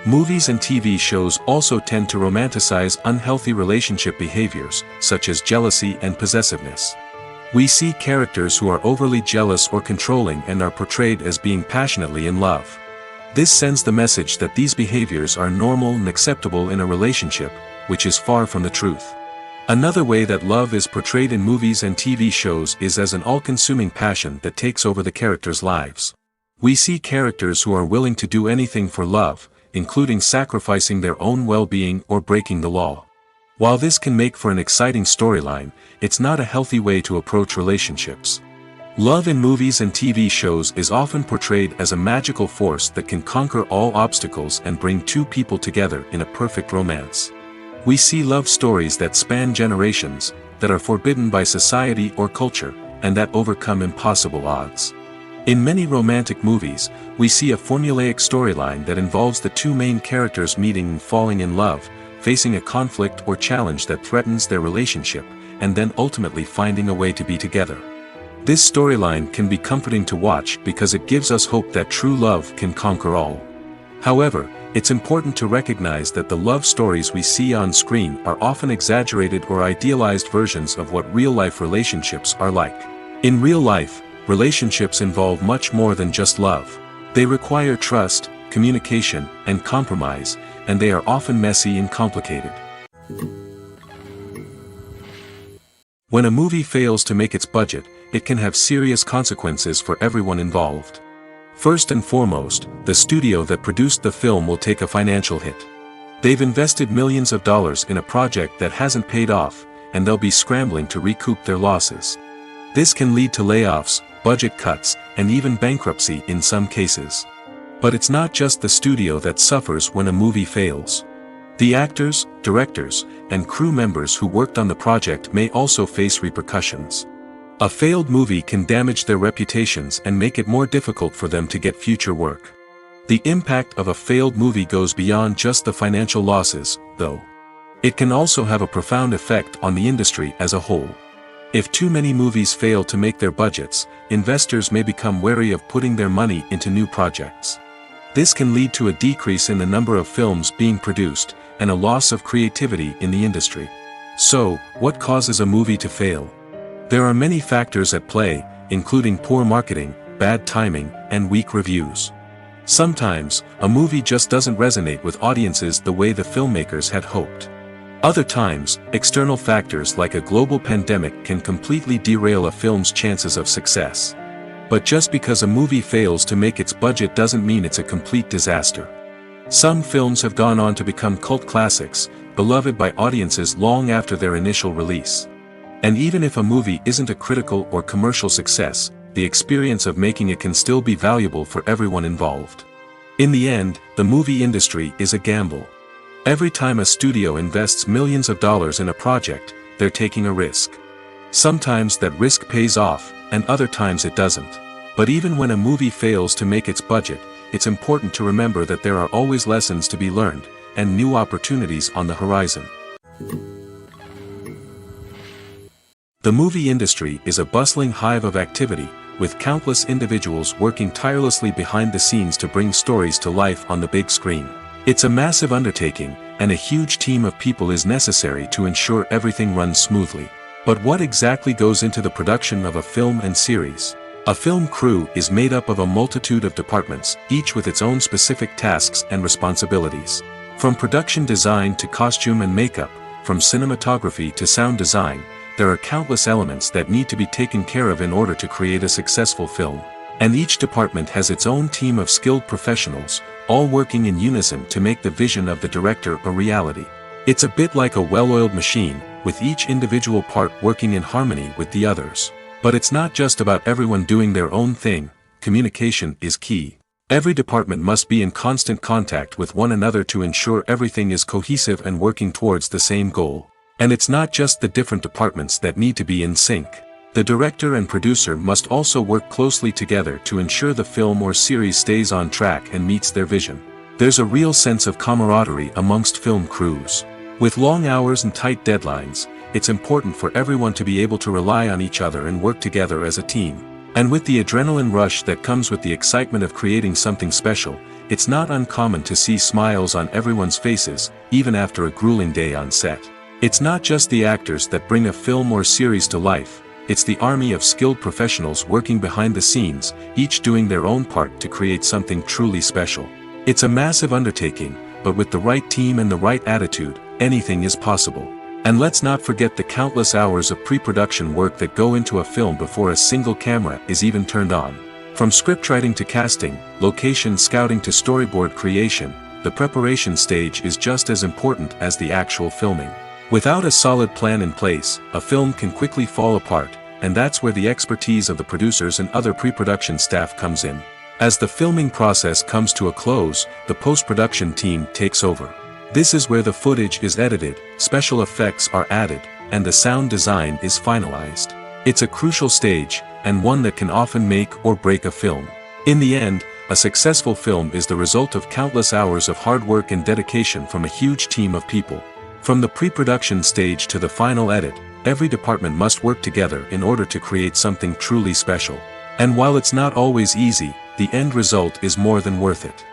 Movies and TV shows also tend to romanticize unhealthy relationship behaviors, such as jealousy and possessiveness. We see characters who are overly jealous or controlling and are portrayed as being passionately in love. This sends the message that these behaviors are normal and acceptable in a relationship, which is far from the truth. Another way that love is portrayed in movies and TV shows is as an all-consuming passion that takes over the characters' lives. We see characters who are willing to do anything for love, including sacrificing their own well-being or breaking the law. While this can make for an exciting storyline, it's not a healthy way to approach relationships. Love in movies and TV shows is often portrayed as a magical force that can conquer all obstacles and bring two people together in a perfect romance. We see love stories that span generations, that are forbidden by society or culture, and that overcome impossible odds. In many romantic movies, we see a formulaic storyline that involves the two main characters meeting and falling in love, facing a conflict or challenge that threatens their relationship, and then ultimately finding a way to be together. This storyline can be comforting to watch because it gives us hope that true love can conquer all. However, it's important to recognize that the love stories we see on screen are often exaggerated or idealized versions of what real-life relationships are like. In real life, relationships involve much more than just love. They require trust, communication, and compromise, and they are often messy and complicated. When a movie fails to make its budget, it can have serious consequences for everyone involved. First and foremost, the studio that produced the film will take a financial hit. They've invested millions of dollars in a project that hasn't paid off, and they'll be scrambling to recoup their losses. This can lead to layoffs, budget cuts, and even bankruptcy in some cases. But it's not just the studio that suffers when a movie fails. The actors, directors, and crew members who worked on the project may also face repercussions. A failed movie can damage their reputations and make it more difficult for them to get future work. The impact of a failed movie goes beyond just the financial losses, though. It can also have a profound effect on the industry as a whole. If too many movies fail to make their budgets, investors may become wary of putting their money into new projects. This can lead to a decrease in the number of films being produced, and a loss of creativity in the industry. So, what causes a movie to fail? There are many factors at play, including poor marketing, bad timing, and weak reviews. Sometimes, a movie just doesn't resonate with audiences the way the filmmakers had hoped. Other times, external factors like a global pandemic can completely derail a film's chances of success. But just because a movie fails to make its budget doesn't mean it's a complete disaster. Some films have gone on to become cult classics, beloved by audiences long after their initial release. And even if a movie isn't a critical or commercial success, the experience of making it can still be valuable for everyone involved. In the end, the movie industry is a gamble. Every time a studio invests millions of dollars in a project, they're taking a risk. Sometimes that risk pays off, and other times it doesn't. But even when a movie fails to make its budget, it's important to remember that there are always lessons to be learned, and new opportunities on the horizon. The movie industry is a bustling hive of activity, with countless individuals working tirelessly behind the scenes to bring stories to life on the big screen. It's a massive undertaking, and a huge team of people is necessary to ensure everything runs smoothly. But what exactly goes into the production of a film and series? A film crew is made up of a multitude of departments, each with its own specific tasks and responsibilities. From production design to costume and makeup, from cinematography to sound design, there are countless elements that need to be taken care of in order to create a successful film. And each department has its own team of skilled professionals, all working in unison to make the vision of the director a reality. It's a bit like a well-oiled machine, with each individual part working in harmony with the others. But it's not just about everyone doing their own thing. Communication is key. Every department must be in constant contact with one another to ensure everything is cohesive and working towards the same goal. And it's not just the different departments that need to be in sync. The director and producer must also work closely together to ensure the film or series stays on track and meets their vision. There's a real sense of camaraderie amongst film crews. With long hours and tight deadlines, it's important for everyone to be able to rely on each other and work together as a team. And with the adrenaline rush that comes with the excitement of creating something special, it's not uncommon to see smiles on everyone's faces, even after a grueling day on set. It's not just the actors that bring a film or series to life. It's the army of skilled professionals working behind the scenes, each doing their own part to create something truly special. It's a massive undertaking, but with the right team and the right attitude, anything is possible. And let's not forget the countless hours of pre-production work that go into a film before a single camera is even turned on. From scriptwriting to casting, location scouting to storyboard creation, the preparation stage is just as important as the actual filming. Without a solid plan in place, a film can quickly fall apart, and that's where the expertise of the producers and other pre-production staff comes in. As the filming process comes to a close, the post-production team takes over. This is where the footage is edited, special effects are added, and the sound design is finalized. It's a crucial stage, and one that can often make or break a film. In the end, a successful film is the result of countless hours of hard work and dedication from a huge team of people. From the pre-production stage to the final edit, every department must work together in order to create something truly special. And while it's not always easy, the end result is more than worth it.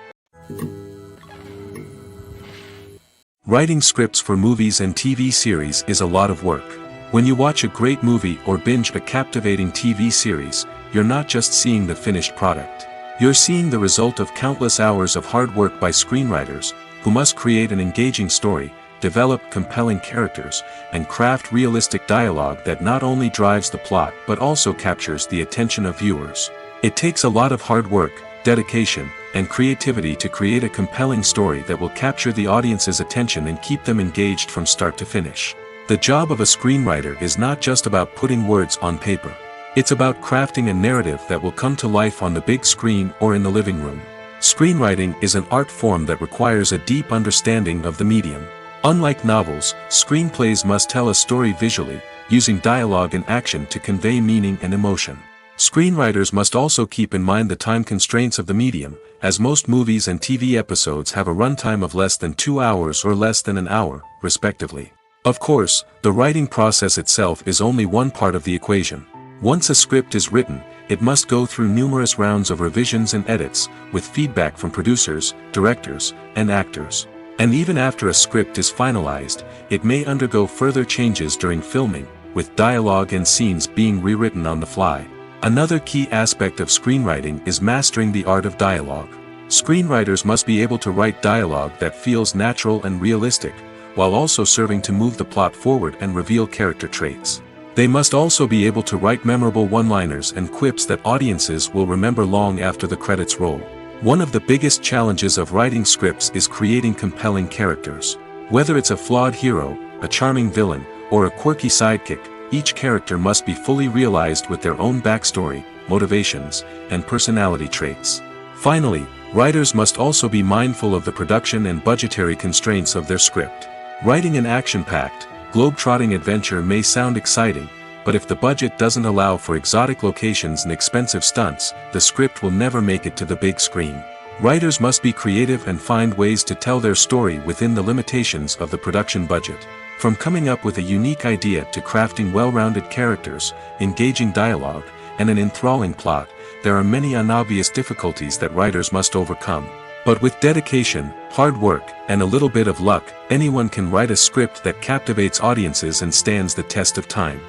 Writing scripts for movies and TV series is a lot of work. When you watch a great movie or binge a captivating TV series, you're not just seeing the finished product. You're seeing the result of countless hours of hard work by screenwriters, who must create an engaging story, develop compelling characters, and craft realistic dialogue that not only drives the plot but also captures the attention of viewers. It takes a lot of hard work, dedication, and creativity to create a compelling story that will capture the audience's attention and keep them engaged from start to finish. The job of a screenwriter is not just about putting words on paper. It's about crafting a narrative that will come to life on the big screen or in the living room. Screenwriting is an art form that requires a deep understanding of the medium. Unlike novels, screenplays must tell a story visually, using dialogue and action to convey meaning and emotion. Screenwriters must also keep in mind the time constraints of the medium, as most movies and TV episodes have a runtime of less than 2 hours or less than an hour, respectively. Of course, the writing process itself is only one part of the equation. Once a script is written, it must go through numerous rounds of revisions and edits, with feedback from producers, directors, and actors. And even after a script is finalized, it may undergo further changes during filming, with dialogue and scenes being rewritten on the fly. Another key aspect of screenwriting is mastering the art of dialogue. Screenwriters must be able to write dialogue that feels natural and realistic, while also serving to move the plot forward and reveal character traits. They must also be able to write memorable one-liners and quips that audiences will remember long after the credits roll. One of the biggest challenges of writing scripts is creating compelling characters. Whether it's a flawed hero, a charming villain, or a quirky sidekick, each character must be fully realized with their own backstory, motivations, and personality traits. Finally, writers must also be mindful of the production and budgetary constraints of their script. Writing an action-packed, globe-trotting adventure may sound exciting, but if the budget doesn't allow for exotic locations and expensive stunts, the script will never make it to the big screen. Writers must be creative and find ways to tell their story within the limitations of the production budget. From coming up with a unique idea to crafting well-rounded characters, engaging dialogue, and an enthralling plot, there are many unobvious difficulties that writers must overcome. But with dedication, hard work, and a little bit of luck, anyone can write a script that captivates audiences and stands the test of time.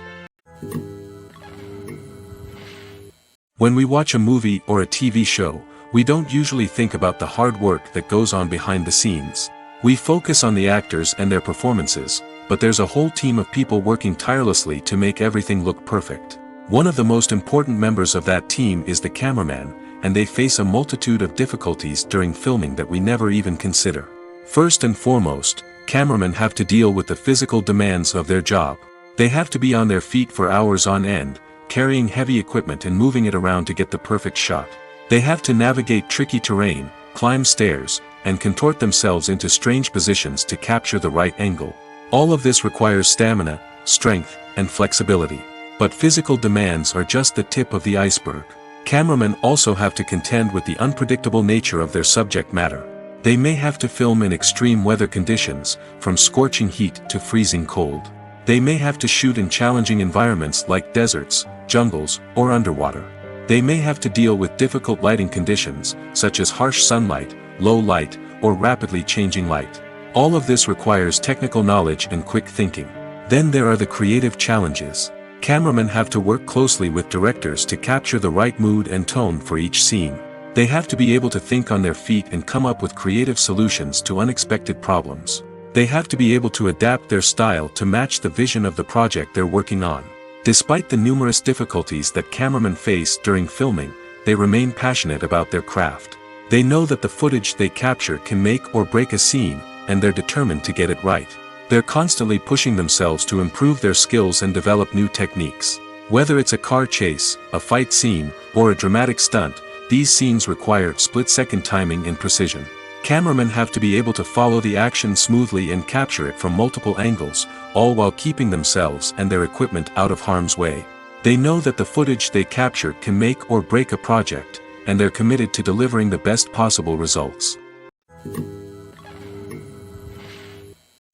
When we watch a movie or a TV show, we don't usually think about the hard work that goes on behind the scenes. We focus on the actors and their performances, but there's a whole team of people working tirelessly to make everything look perfect. One of the most important members of that team is the cameraman, and they face a multitude of difficulties during filming that we never even consider. First and foremost, cameramen have to deal with the physical demands of their job. They have to be on their feet for hours on end, carrying heavy equipment and moving it around to get the perfect shot. They have to navigate tricky terrain, climb stairs, and contort themselves into strange positions to capture the right angle. All of this requires stamina, strength, and flexibility. But physical demands are just the tip of the iceberg. Cameramen also have to contend with the unpredictable nature of their subject matter. They may have to film in extreme weather conditions, from scorching heat to freezing cold. They may have to shoot in challenging environments like deserts, jungles, or underwater. They may have to deal with difficult lighting conditions, such as harsh sunlight, low light, or rapidly changing light. All of this requires technical knowledge and quick thinking. Then there are the creative challenges. Cameramen have to work closely with directors to capture the right mood and tone for each scene. They have to be able to think on their feet and come up with creative solutions to unexpected problems. They have to be able to adapt their style to match the vision of the project they're working on. Despite the numerous difficulties that cameramen face during filming, they remain passionate about their craft. They know that the footage they capture can make or break a scene, and they're determined to get it right. They're constantly pushing themselves to improve their skills and develop new techniques. Whether it's a car chase, a fight scene, or a dramatic stunt, these scenes require split-second timing and precision. Cameramen have to be able to follow the action smoothly and capture it from multiple angles, all while keeping themselves and their equipment out of harm's way. They know that the footage they capture can make or break a project, and they're committed to delivering the best possible results.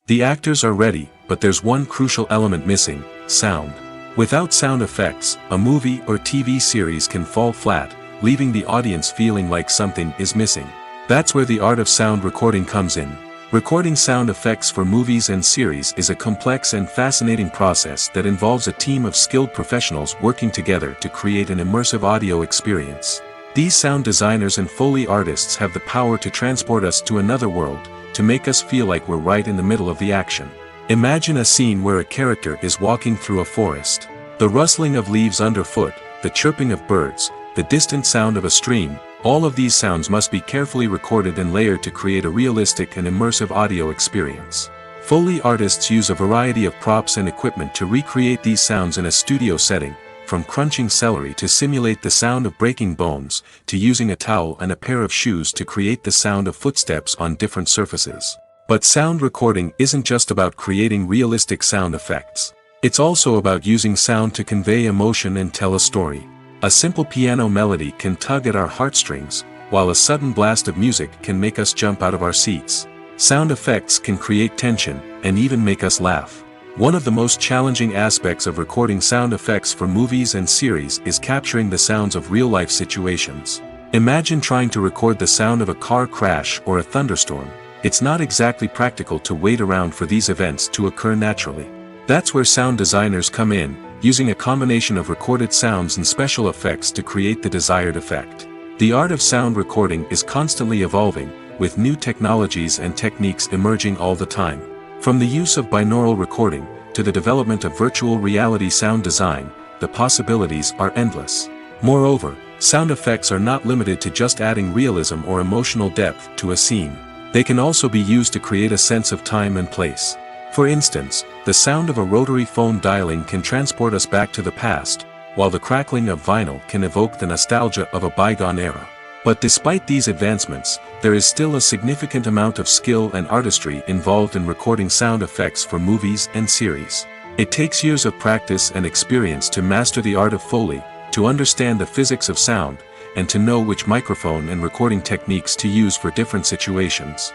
The actors are ready, but there's one crucial element missing: sound. Without sound effects, a movie or TV series can fall flat, leaving the audience feeling like something is missing. That's where the art of sound recording comes in. Recording sound effects for movies and series is a complex and fascinating process that involves a team of skilled professionals working together to create an immersive audio experience. These sound designers and Foley artists have the power to transport us to another world, to make us feel like we're right in the middle of the action. Imagine a scene where a character is walking through a forest. The rustling of leaves underfoot, the chirping of birds, the distant sound of a stream, all of these sounds must be carefully recorded and layered to create a realistic and immersive audio experience. Foley artists use a variety of props and equipment to recreate these sounds in a studio setting, from crunching celery to simulate the sound of breaking bones, to using a towel and a pair of shoes to create the sound of footsteps on different surfaces. But sound recording isn't just about creating realistic sound effects. It's also about using sound to convey emotion and tell a story. A simple piano melody can tug at our heartstrings, while a sudden blast of music can make us jump out of our seats. Sound effects can create tension, and even make us laugh. One of the most challenging aspects of recording sound effects for movies and series is capturing the sounds of real-life situations. Imagine trying to record the sound of a car crash or a thunderstorm. It's not exactly practical to wait around for these events to occur naturally. That's where sound designers come in, using a combination of recorded sounds and special effects to create the desired effect. The art of sound recording is constantly evolving, with new technologies and techniques emerging all the time. From the use of binaural recording, to the development of virtual reality sound design, the possibilities are endless. Moreover, sound effects are not limited to just adding realism or emotional depth to a scene. They can also be used to create a sense of time and place. For instance, the sound of a rotary phone dialing can transport us back to the past, while the crackling of vinyl can evoke the nostalgia of a bygone era. But despite these advancements, there is still a significant amount of skill and artistry involved in recording sound effects for movies and series. It takes years of practice and experience to master the art of Foley, to understand the physics of sound, and to know which microphone and recording techniques to use for different situations.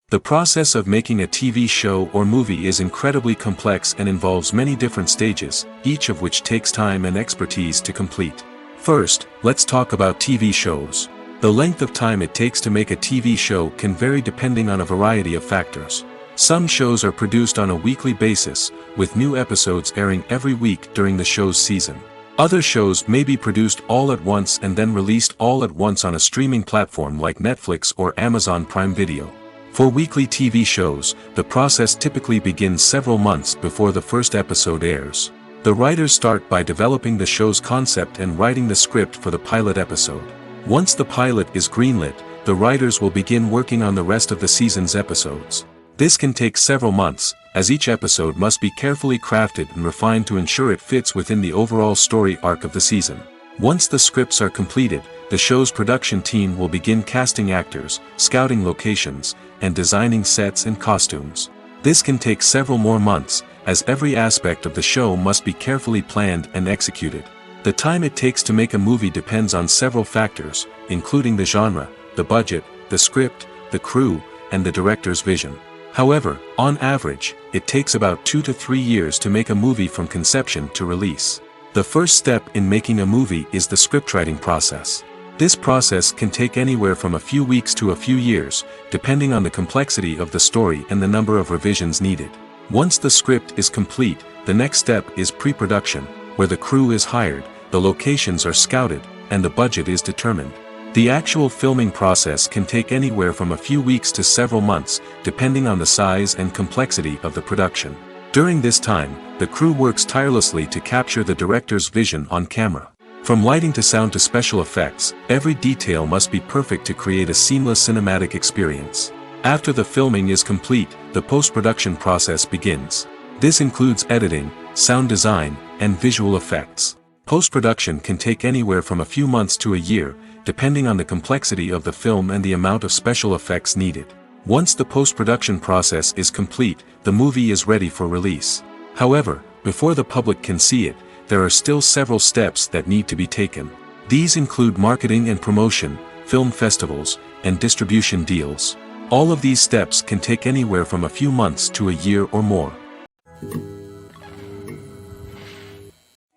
The process of making a TV show or movie is incredibly complex and involves many different stages, each of which takes time and expertise to complete. First, let's talk about TV shows. The length of time it takes to make a TV show can vary depending on a variety of factors. Some shows are produced on a weekly basis, with new episodes airing every week during the show's season. Other shows may be produced all at once and then released all at once on a streaming platform like Netflix or Amazon Prime Video. For weekly TV shows, the process typically begins several months before the first episode airs. The writers start by developing the show's concept and writing the script for the pilot episode. Once the pilot is greenlit, the writers will begin working on the rest of the season's episodes. This can take several months, as each episode must be carefully crafted and refined to ensure it fits within the overall story arc of the season. Once the scripts are completed, the show's production team will begin casting actors, scouting locations, and designing sets and costumes. This can take several more months, as every aspect of the show must be carefully planned and executed. The time it takes to make a movie depends on several factors, including the genre, the budget, the script, the crew, and the director's vision. However, on average, it takes about 2 to 3 years to make a movie from conception to release. The first step in making a movie is the scriptwriting process. This process can take anywhere from a few weeks to a few years, depending on the complexity of the story and the number of revisions needed. Once the script is complete, the next step is pre-production, where the crew is hired, the locations are scouted, and the budget is determined. The actual filming process can take anywhere from a few weeks to several months, depending on the size and complexity of the production. During this time, the crew works tirelessly to capture the director's vision on camera. From lighting to sound to special effects, every detail must be perfect to create a seamless cinematic experience. After the filming is complete, the post-production process begins. This includes editing, sound design, and visual effects. Post-production can take anywhere from a few months to a year, depending on the complexity of the film and the amount of special effects needed. Once the post-production process is complete, the movie is ready for release. However, before the public can see it, there are still several steps that need to be taken. These include marketing and promotion, film festivals, and distribution deals. All of these steps can take anywhere from a few months to a year or more.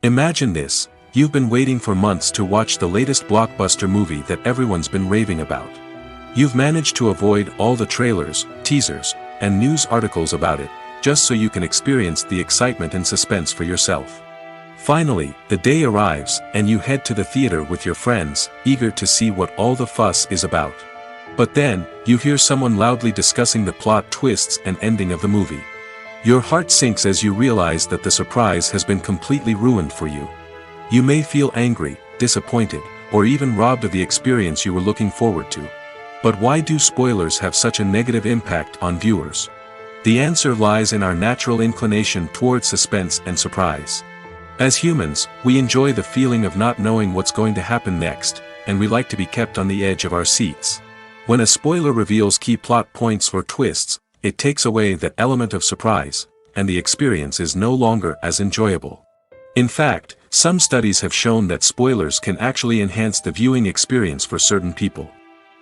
Imagine this: you've been waiting for months to watch the latest blockbuster movie that everyone's been raving about. You've managed to avoid all the trailers, teasers, and news articles about it, just so you can experience the excitement and suspense for yourself. Finally, the day arrives, and you head to the theater with your friends, eager to see what all the fuss is about. But then, you hear someone loudly discussing the plot twists and ending of the movie. Your heart sinks as you realize that the surprise has been completely ruined for you. You may feel angry, disappointed, or even robbed of the experience you were looking forward to. But why do spoilers have such a negative impact on viewers? The answer lies in our natural inclination towards suspense and surprise. As humans, we enjoy the feeling of not knowing what's going to happen next, and we like to be kept on the edge of our seats. When a spoiler reveals key plot points or twists, it takes away that element of surprise, and the experience is no longer as enjoyable. In fact, Some studies have shown that spoilers can actually enhance the viewing experience for certain people.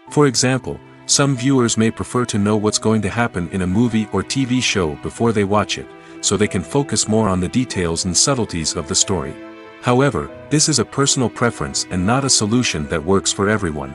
For example, some viewers may prefer to know what's going to happen in a movie or TV show before they watch it, so they can focus more on the details and subtleties of the story. However, this is a personal preference and not a solution that works for everyone.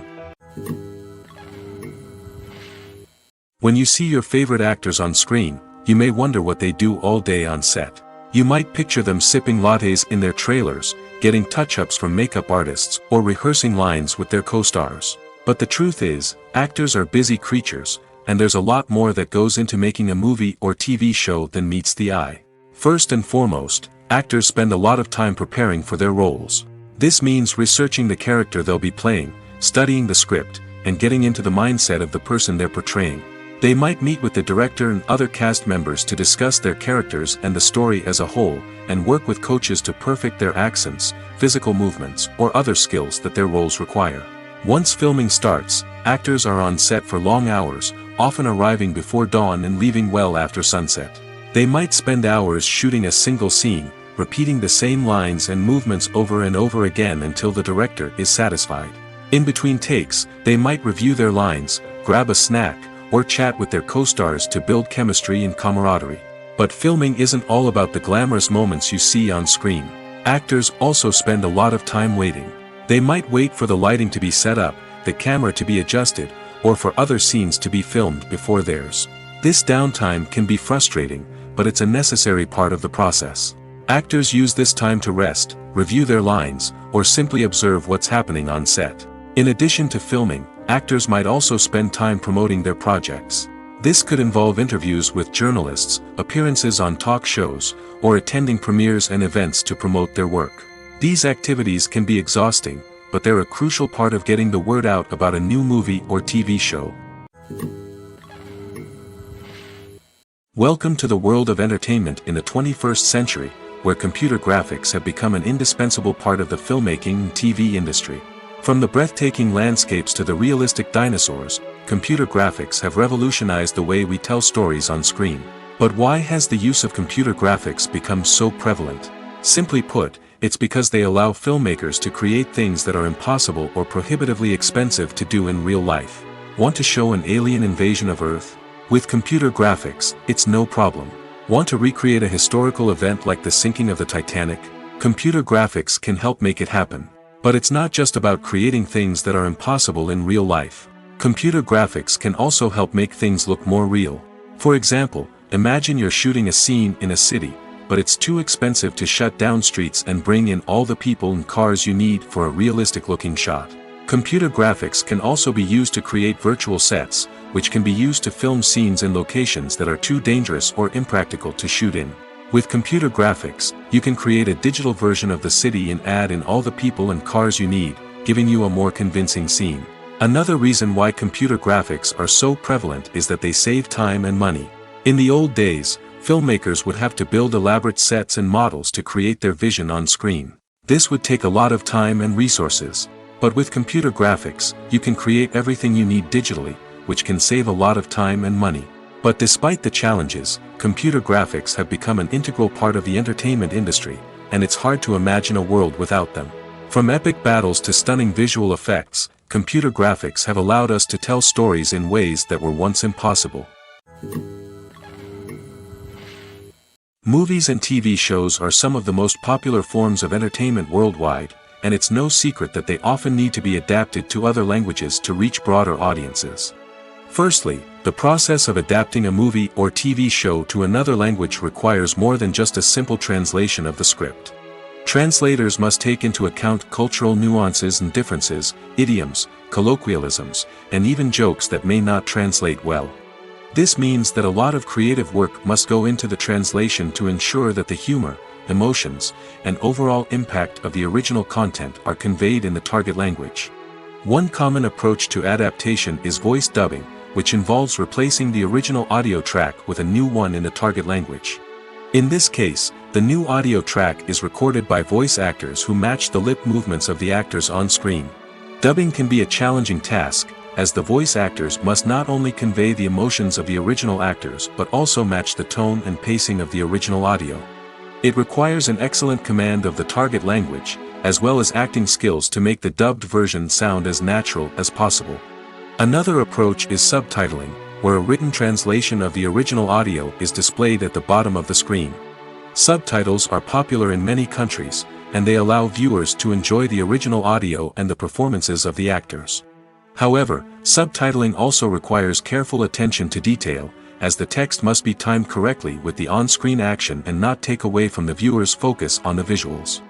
When you see your favorite actors on screen, you may wonder what they do all day on set. You might picture them sipping lattes in their trailers, getting touch-ups from makeup artists, or rehearsing lines with their co-stars. But the truth is, actors are busy creatures, and there's a lot more that goes into making a movie or TV show than meets the eye. First and foremost, actors spend a lot of time preparing for their roles. This means researching the character they'll be playing, studying the script, and getting into the mindset of the person they're portraying. They might meet with the director and other cast members to discuss their characters and the story as a whole, and work with coaches to perfect their accents, physical movements, or other skills that their roles require. Once filming starts, actors are on set for long hours, often arriving before dawn and leaving well after sunset. They might spend hours shooting a single scene, repeating the same lines and movements over and over again until the director is satisfied. In between takes, they might review their lines, grab a snack, or chat with their co-stars to build chemistry and camaraderie. But filming isn't all about the glamorous moments you see on screen. Actors also spend a lot of time waiting. They might wait for the lighting to be set up, the camera to be adjusted, or for other scenes to be filmed before theirs. This downtime can be frustrating, but it's a necessary part of the process. Actors use this time to rest, review their lines, or simply observe what's happening on set. In addition to filming, actors might also spend time promoting their projects. This could involve interviews with journalists, appearances on talk shows, or attending premieres and events to promote their work. These activities can be exhausting, but they're a crucial part of getting the word out about a new movie or TV show. Welcome to the world of entertainment in the 21st century, where computer graphics have become an indispensable part of the filmmaking and TV industry. From the breathtaking landscapes to the realistic dinosaurs, computer graphics have revolutionized the way we tell stories on screen. But why has the use of computer graphics become so prevalent? Simply put, it's because they allow filmmakers to create things that are impossible or prohibitively expensive to do in real life. Want to show an alien invasion of Earth? With computer graphics, it's no problem. Want to recreate a historical event like the sinking of the Titanic? Computer graphics can help make it happen. But it's not just about creating things that are impossible in real life. Computer graphics can also help make things look more real. For example, imagine you're shooting a scene in a city, but it's too expensive to shut down streets and bring in all the people and cars you need for a realistic-looking shot. Computer graphics can also be used to create virtual sets, which can be used to film scenes in locations that are too dangerous or impractical to shoot in. With computer graphics, you can create a digital version of the city and add in all the people and cars you need, giving you a more convincing scene. Another reason why computer graphics are so prevalent is that they save time and money. In the old days, filmmakers would have to build elaborate sets and models to create their vision on screen. This would take a lot of time and resources. But with computer graphics, you can create everything you need digitally, which can save a lot of time and money. But despite the challenges, computer graphics have become an integral part of the entertainment industry, and it's hard to imagine a world without them. From epic battles to stunning visual effects, computer graphics have allowed us to tell stories in ways that were once impossible. Movies and TV shows are some of the most popular forms of entertainment worldwide, and it's no secret that they often need to be adapted to other languages to reach broader audiences. Firstly, the process of adapting a movie or TV show to another language requires more than just a simple translation of the script. Translators must take into account cultural nuances and differences, idioms, colloquialisms, and even jokes that may not translate well. This means that a lot of creative work must go into the translation to ensure that the humor, emotions, and overall impact of the original content are conveyed in the target language. One common approach to adaptation is voice dubbing, which involves replacing the original audio track with a new one in the target language. In this case, the new audio track is recorded by voice actors who match the lip movements of the actors on screen. Dubbing can be a challenging task, as the voice actors must not only convey the emotions of the original actors but also match the tone and pacing of the original audio. It requires an excellent command of the target language, as well as acting skills to make the dubbed version sound as natural as possible. Another approach is subtitling, where a written translation of the original audio is displayed at the bottom of the screen. Subtitles are popular in many countries, and they allow viewers to enjoy the original audio and the performances of the actors. However, subtitling also requires careful attention to detail, as the text must be timed correctly with the on-screen action and not take away from the viewer's focus on the visuals.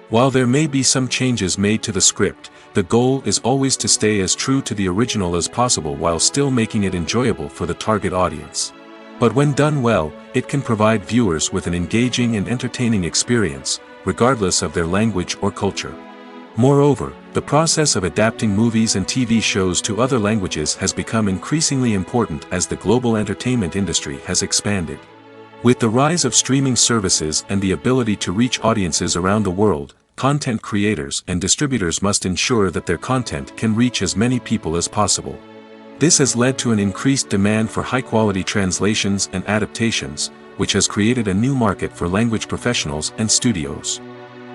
While there may be some changes made to the script, the goal is always to stay as true to the original as possible while still making it enjoyable for the target audience. But when done well, it can provide viewers with an engaging and entertaining experience, regardless of their language or culture. Moreover, the process of adapting movies and TV shows to other languages has become increasingly important as the global entertainment industry has expanded. With the rise of streaming services and the ability to reach audiences around the world, content creators and distributors must ensure that their content can reach as many people as possible. This has led to an increased demand for high-quality translations and adaptations, which has created a new market for language professionals and studios.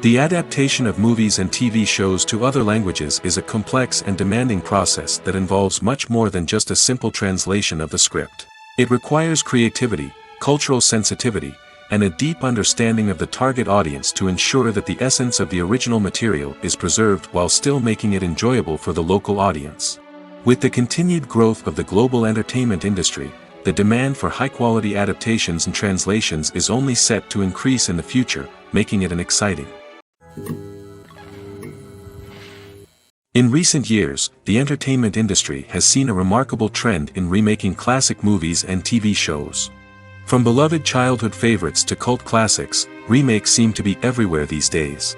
The adaptation of movies and TV shows to other languages is a complex and demanding process that involves much more than just a simple translation of the script. It requires creativity, cultural sensitivity, and a deep understanding of the target audience to ensure that the essence of the original material is preserved while still making it enjoyable for the local audience. With the continued growth of the global entertainment industry, the demand for high-quality adaptations and translations is only set to increase in the future, making it an exciting. In recent years, the entertainment industry has seen a remarkable trend in remaking classic movies and TV shows. From beloved childhood favorites to cult classics, remakes seem to be everywhere these days.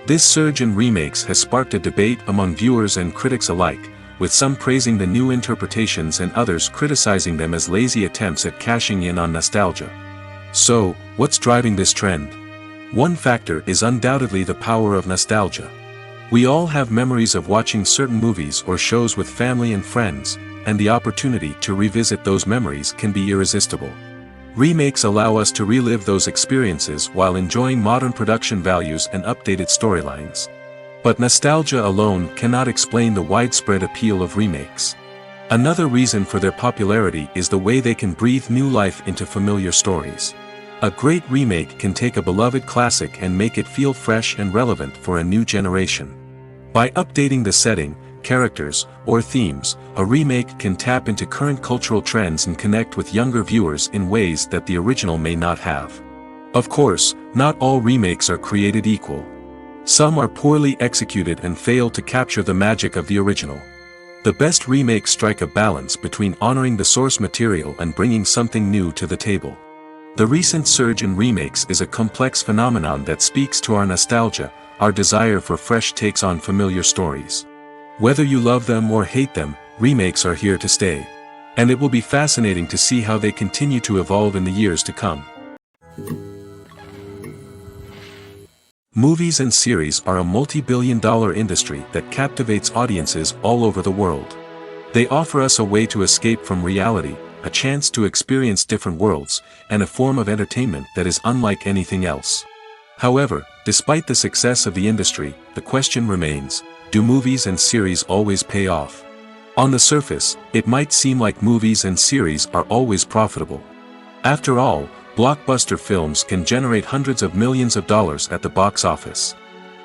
This surge in remakes has sparked a debate among viewers and critics alike, with some praising the new interpretations and others criticizing them as lazy attempts at cashing in on nostalgia. So, what's driving this trend? One factor is undoubtedly the power of nostalgia. We all have memories of watching certain movies or shows with family and friends, and the opportunity to revisit those memories can be irresistible. Remakes allow us to relive those experiences while enjoying modern production values and updated storylines. But nostalgia alone cannot explain the widespread appeal of remakes. Another reason for their popularity is the way they can breathe new life into familiar stories. A great remake can take a beloved classic and make it feel fresh and relevant for a new generation. By updating the setting, characters, or themes, a remake can tap into current cultural trends and connect with younger viewers in ways that the original may not have. Of course, not all remakes are created equal. Some are poorly executed and fail to capture the magic of the original. The best remakes strike a balance between honoring the source material and bringing something new to the table. The recent surge in remakes is a complex phenomenon that speaks to our nostalgia, our desire for fresh takes on familiar stories. Whether you love them or hate them, remakes are here to stay. And it will be fascinating to see how they continue to evolve in the years to come. Movies and series are a multi-billion-dollar industry that captivates audiences all over the world. They offer us a way to escape from reality, a chance to experience different worlds, and a form of entertainment that is unlike anything else. However, despite the success of the industry, the question remains, do movies and series always pay off? On the surface, it might seem like movies and series are always profitable. After all, blockbuster films can generate hundreds of millions of dollars at the box office.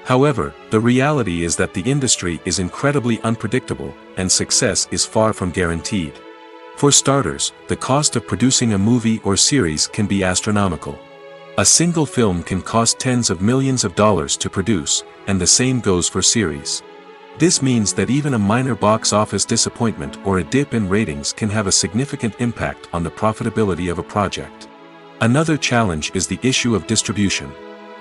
However, the reality is that the industry is incredibly unpredictable, and success is far from guaranteed. For starters, the cost of producing a movie or series can be astronomical. A single film can cost tens of millions of dollars to produce, and the same goes for series. This means that even a minor box office disappointment or a dip in ratings can have a significant impact on the profitability of a project. Another challenge is the issue of distribution.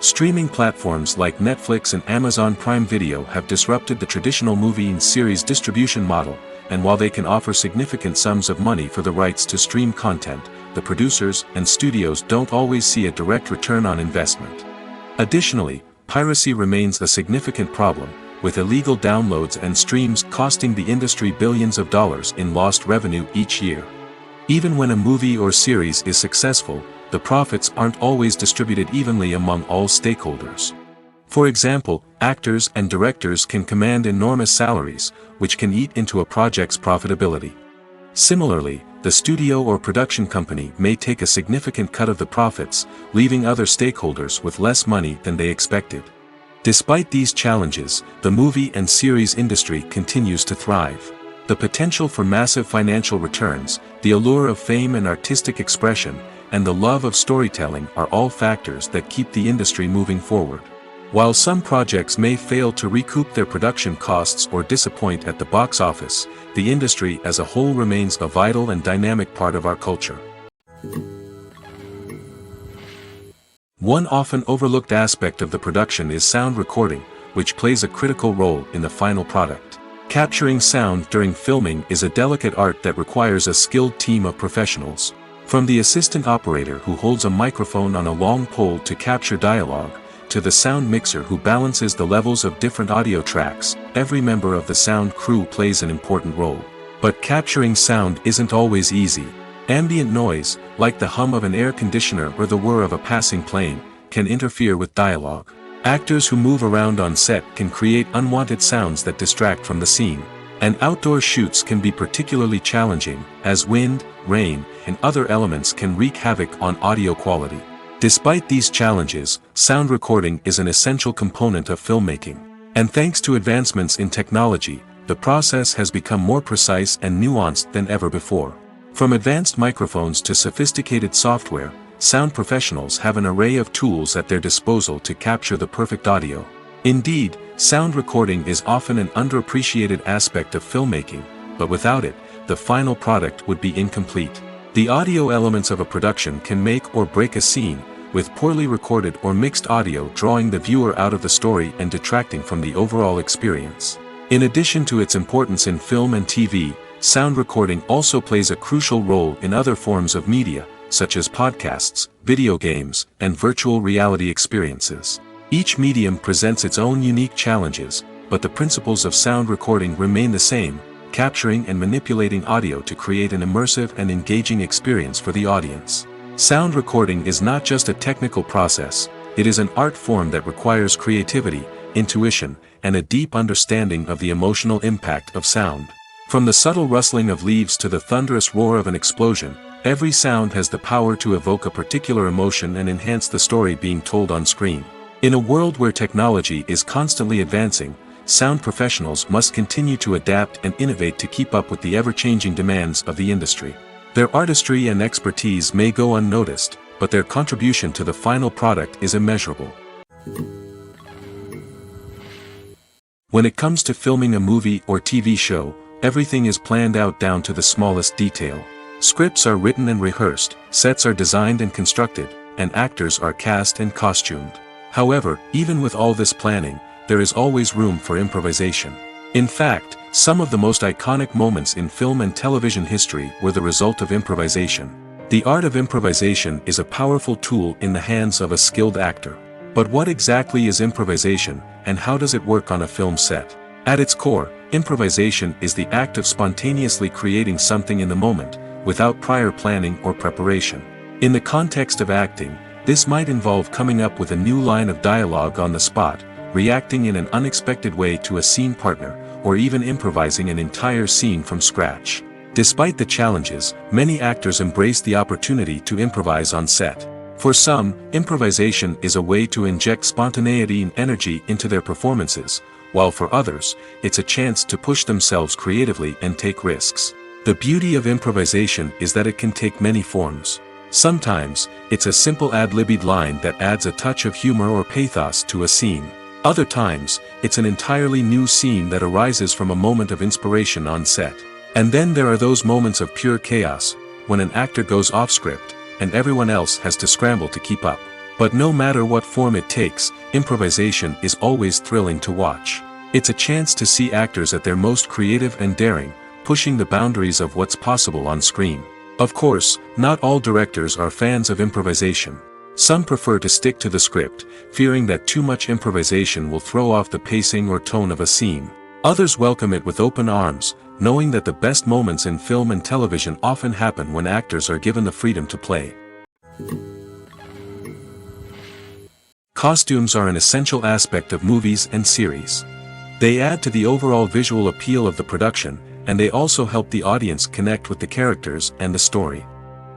Streaming platforms like Netflix and Amazon Prime Video have disrupted the traditional movie and series distribution model, and while they can offer significant sums of money for the rights to stream content, the producers and studios don't always see a direct return on investment. Additionally, piracy remains a significant problem, with illegal downloads and streams costing the industry billions of dollars in lost revenue each year. Even when a movie or series is successful, the the profits aren't always distributed evenly among all stakeholders. For example, actors and directors can command enormous salaries, which can eat into a project's profitability. Similarly, the studio or production company may take a significant cut of the profits, leaving other stakeholders with less money than they expected. Despite these challenges, the movie and series industry continues to thrive. The potential for massive financial returns, the allure of fame and artistic expression, and the love of storytelling are all factors that keep the industry moving forward. While some projects may fail to recoup their production costs or disappoint at the box office, the industry as a whole remains a vital and dynamic part of our culture. One often overlooked aspect of the production is sound recording, which plays a critical role in the final product. Capturing sound during filming is a delicate art that requires a skilled team of professionals. From the assistant operator who holds a microphone on a long pole to capture dialogue, to the sound mixer who balances the levels of different audio tracks, every member of the sound crew plays an important role. But capturing sound isn't always easy. Ambient noise, like the hum of an air conditioner or the whir of a passing plane, can interfere with dialogue. Actors who move around on set can create unwanted sounds that distract from the scene. And outdoor shoots can be particularly challenging, as wind, rain, and other elements can wreak havoc on audio quality. Despite these challenges, sound recording is an essential component of filmmaking. And thanks to advancements in technology, the process has become more precise and nuanced than ever before. From advanced microphones to sophisticated software, sound professionals have an array of tools at their disposal to capture the perfect audio. Indeed, sound recording is often an underappreciated aspect of filmmaking, but without it, the final product would be incomplete. The audio elements of a production can make or break a scene, with poorly recorded or mixed audio drawing the viewer out of the story and detracting from the overall experience. In addition to its importance in film and TV, sound recording also plays a crucial role in other forms of media, such as podcasts, video games, and virtual reality experiences. Each medium presents its own unique challenges, but the principles of sound recording remain the same: capturing and manipulating audio to create an immersive and engaging experience for the audience. Sound recording is not just a technical process, it is an art form that requires creativity, intuition, and a deep understanding of the emotional impact of sound. From the subtle rustling of leaves to the thunderous roar of an explosion, every sound has the power to evoke a particular emotion and enhance the story being told on screen. In a world where technology is constantly advancing, sound professionals must continue to adapt and innovate to keep up with the ever-changing demands of the industry. Their artistry and expertise may go unnoticed, but their contribution to the final product is immeasurable. When it comes to filming a movie or TV show, everything is planned out down to the smallest detail. Scripts are written and rehearsed, sets are designed and constructed, and actors are cast and costumed. However, even with all this planning, there is always room for improvisation. In fact, some of the most iconic moments in film and television history were the result of improvisation. The art of improvisation is a powerful tool in the hands of a skilled actor. But what exactly is improvisation, and how does it work on a film set? At its core, improvisation is the act of spontaneously creating something in the moment, without prior planning or preparation. In the context of acting, this might involve coming up with a new line of dialogue on the spot, reacting in an unexpected way to a scene partner, or even improvising an entire scene from scratch. Despite the challenges, many actors embrace the opportunity to improvise on set. For some, improvisation is a way to inject spontaneity and energy into their performances, while for others, it's a chance to push themselves creatively and take risks. The beauty of improvisation is that it can take many forms. Sometimes, it's a simple ad-libbed line that adds a touch of humor or pathos to a scene. Other times, it's an entirely new scene that arises from a moment of inspiration on set. And then there are those moments of pure chaos, when an actor goes off script, and everyone else has to scramble to keep up. But no matter what form it takes, improvisation is always thrilling to watch. It's a chance to see actors at their most creative and daring, pushing the boundaries of what's possible on screen. Of course, not all directors are fans of improvisation. Some prefer to stick to the script, fearing that too much improvisation will throw off the pacing or tone of a scene. Others welcome it with open arms, knowing that the best moments in film and television often happen when actors are given the freedom to play. Costumes are an essential aspect of movies and series. They add to the overall visual appeal of the production, and they also help the audience connect with the characters and the story.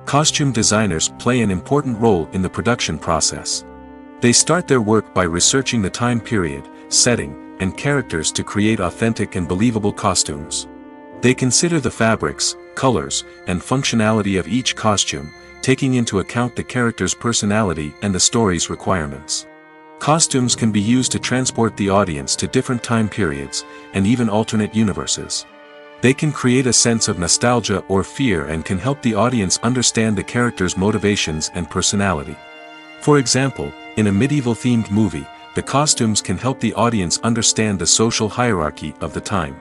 Costume designers play an important role in the production process. They start their work by researching the time period, setting, and characters to create authentic and believable costumes. They consider the fabrics, colors, and functionality of each costume, taking into account the character's personality and the story's requirements. Costumes can be used to transport the audience to different time periods, and even alternate universes. They can create a sense of nostalgia or fear and can help the audience understand the character's motivations and personality. For example, in a medieval-themed movie, the costumes can help the audience understand the social hierarchy of the time.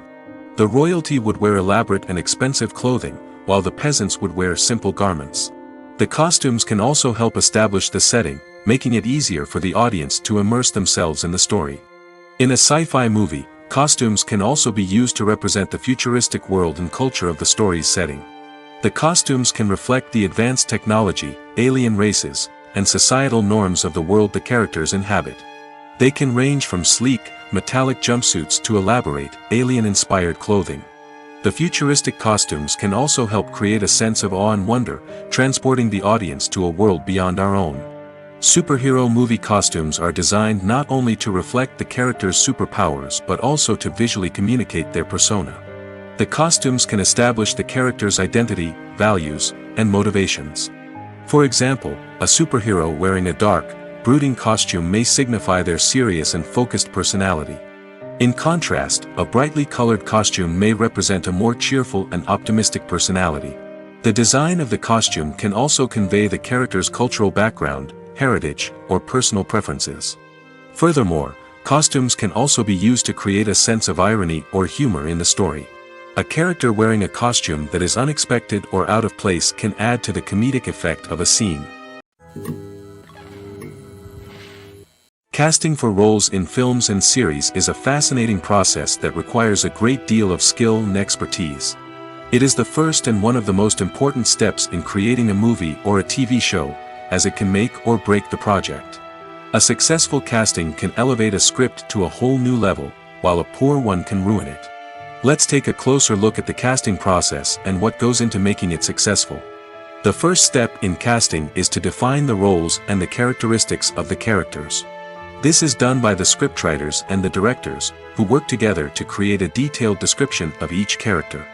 The royalty would wear elaborate and expensive clothing, while the peasants would wear simple garments. The costumes can also help establish the setting, making it easier for the audience to immerse themselves in the story. In a sci-fi movie, costumes can also be used to represent the futuristic world and culture of the story's setting. The costumes can reflect the advanced technology, alien races, and societal norms of the world the characters inhabit. They can range from sleek, metallic jumpsuits to elaborate, alien-inspired clothing. The futuristic costumes can also help create a sense of awe and wonder, transporting the audience to a world beyond our own. Superhero movie costumes are designed not only to reflect the character's superpowers but also to visually communicate their persona. The costumes can establish the character's identity, values, and motivations. For example, a superhero wearing a dark, brooding costume may signify their serious and focused personality. In contrast, a brightly colored costume may represent a more cheerful and optimistic personality. The design of the costume can also convey the character's cultural background, heritage, or personal preferences. Furthermore, costumes can also be used to create a sense of irony or humor in the story. A character wearing a costume that is unexpected or out of place can add to the comedic effect of a scene. Casting for roles in films and series is a fascinating process that requires a great deal of skill and expertise. It is the first and one of the most important steps in creating a movie or a TV show, as it can make or break the project. A successful casting can elevate a script to a whole new level, while a poor one can ruin it. Let's take a closer look at the casting process and what goes into making it successful. The first step in casting is to define the roles and the characteristics of the characters. This is done by the scriptwriters and the directors, who work together to create a detailed description of each character.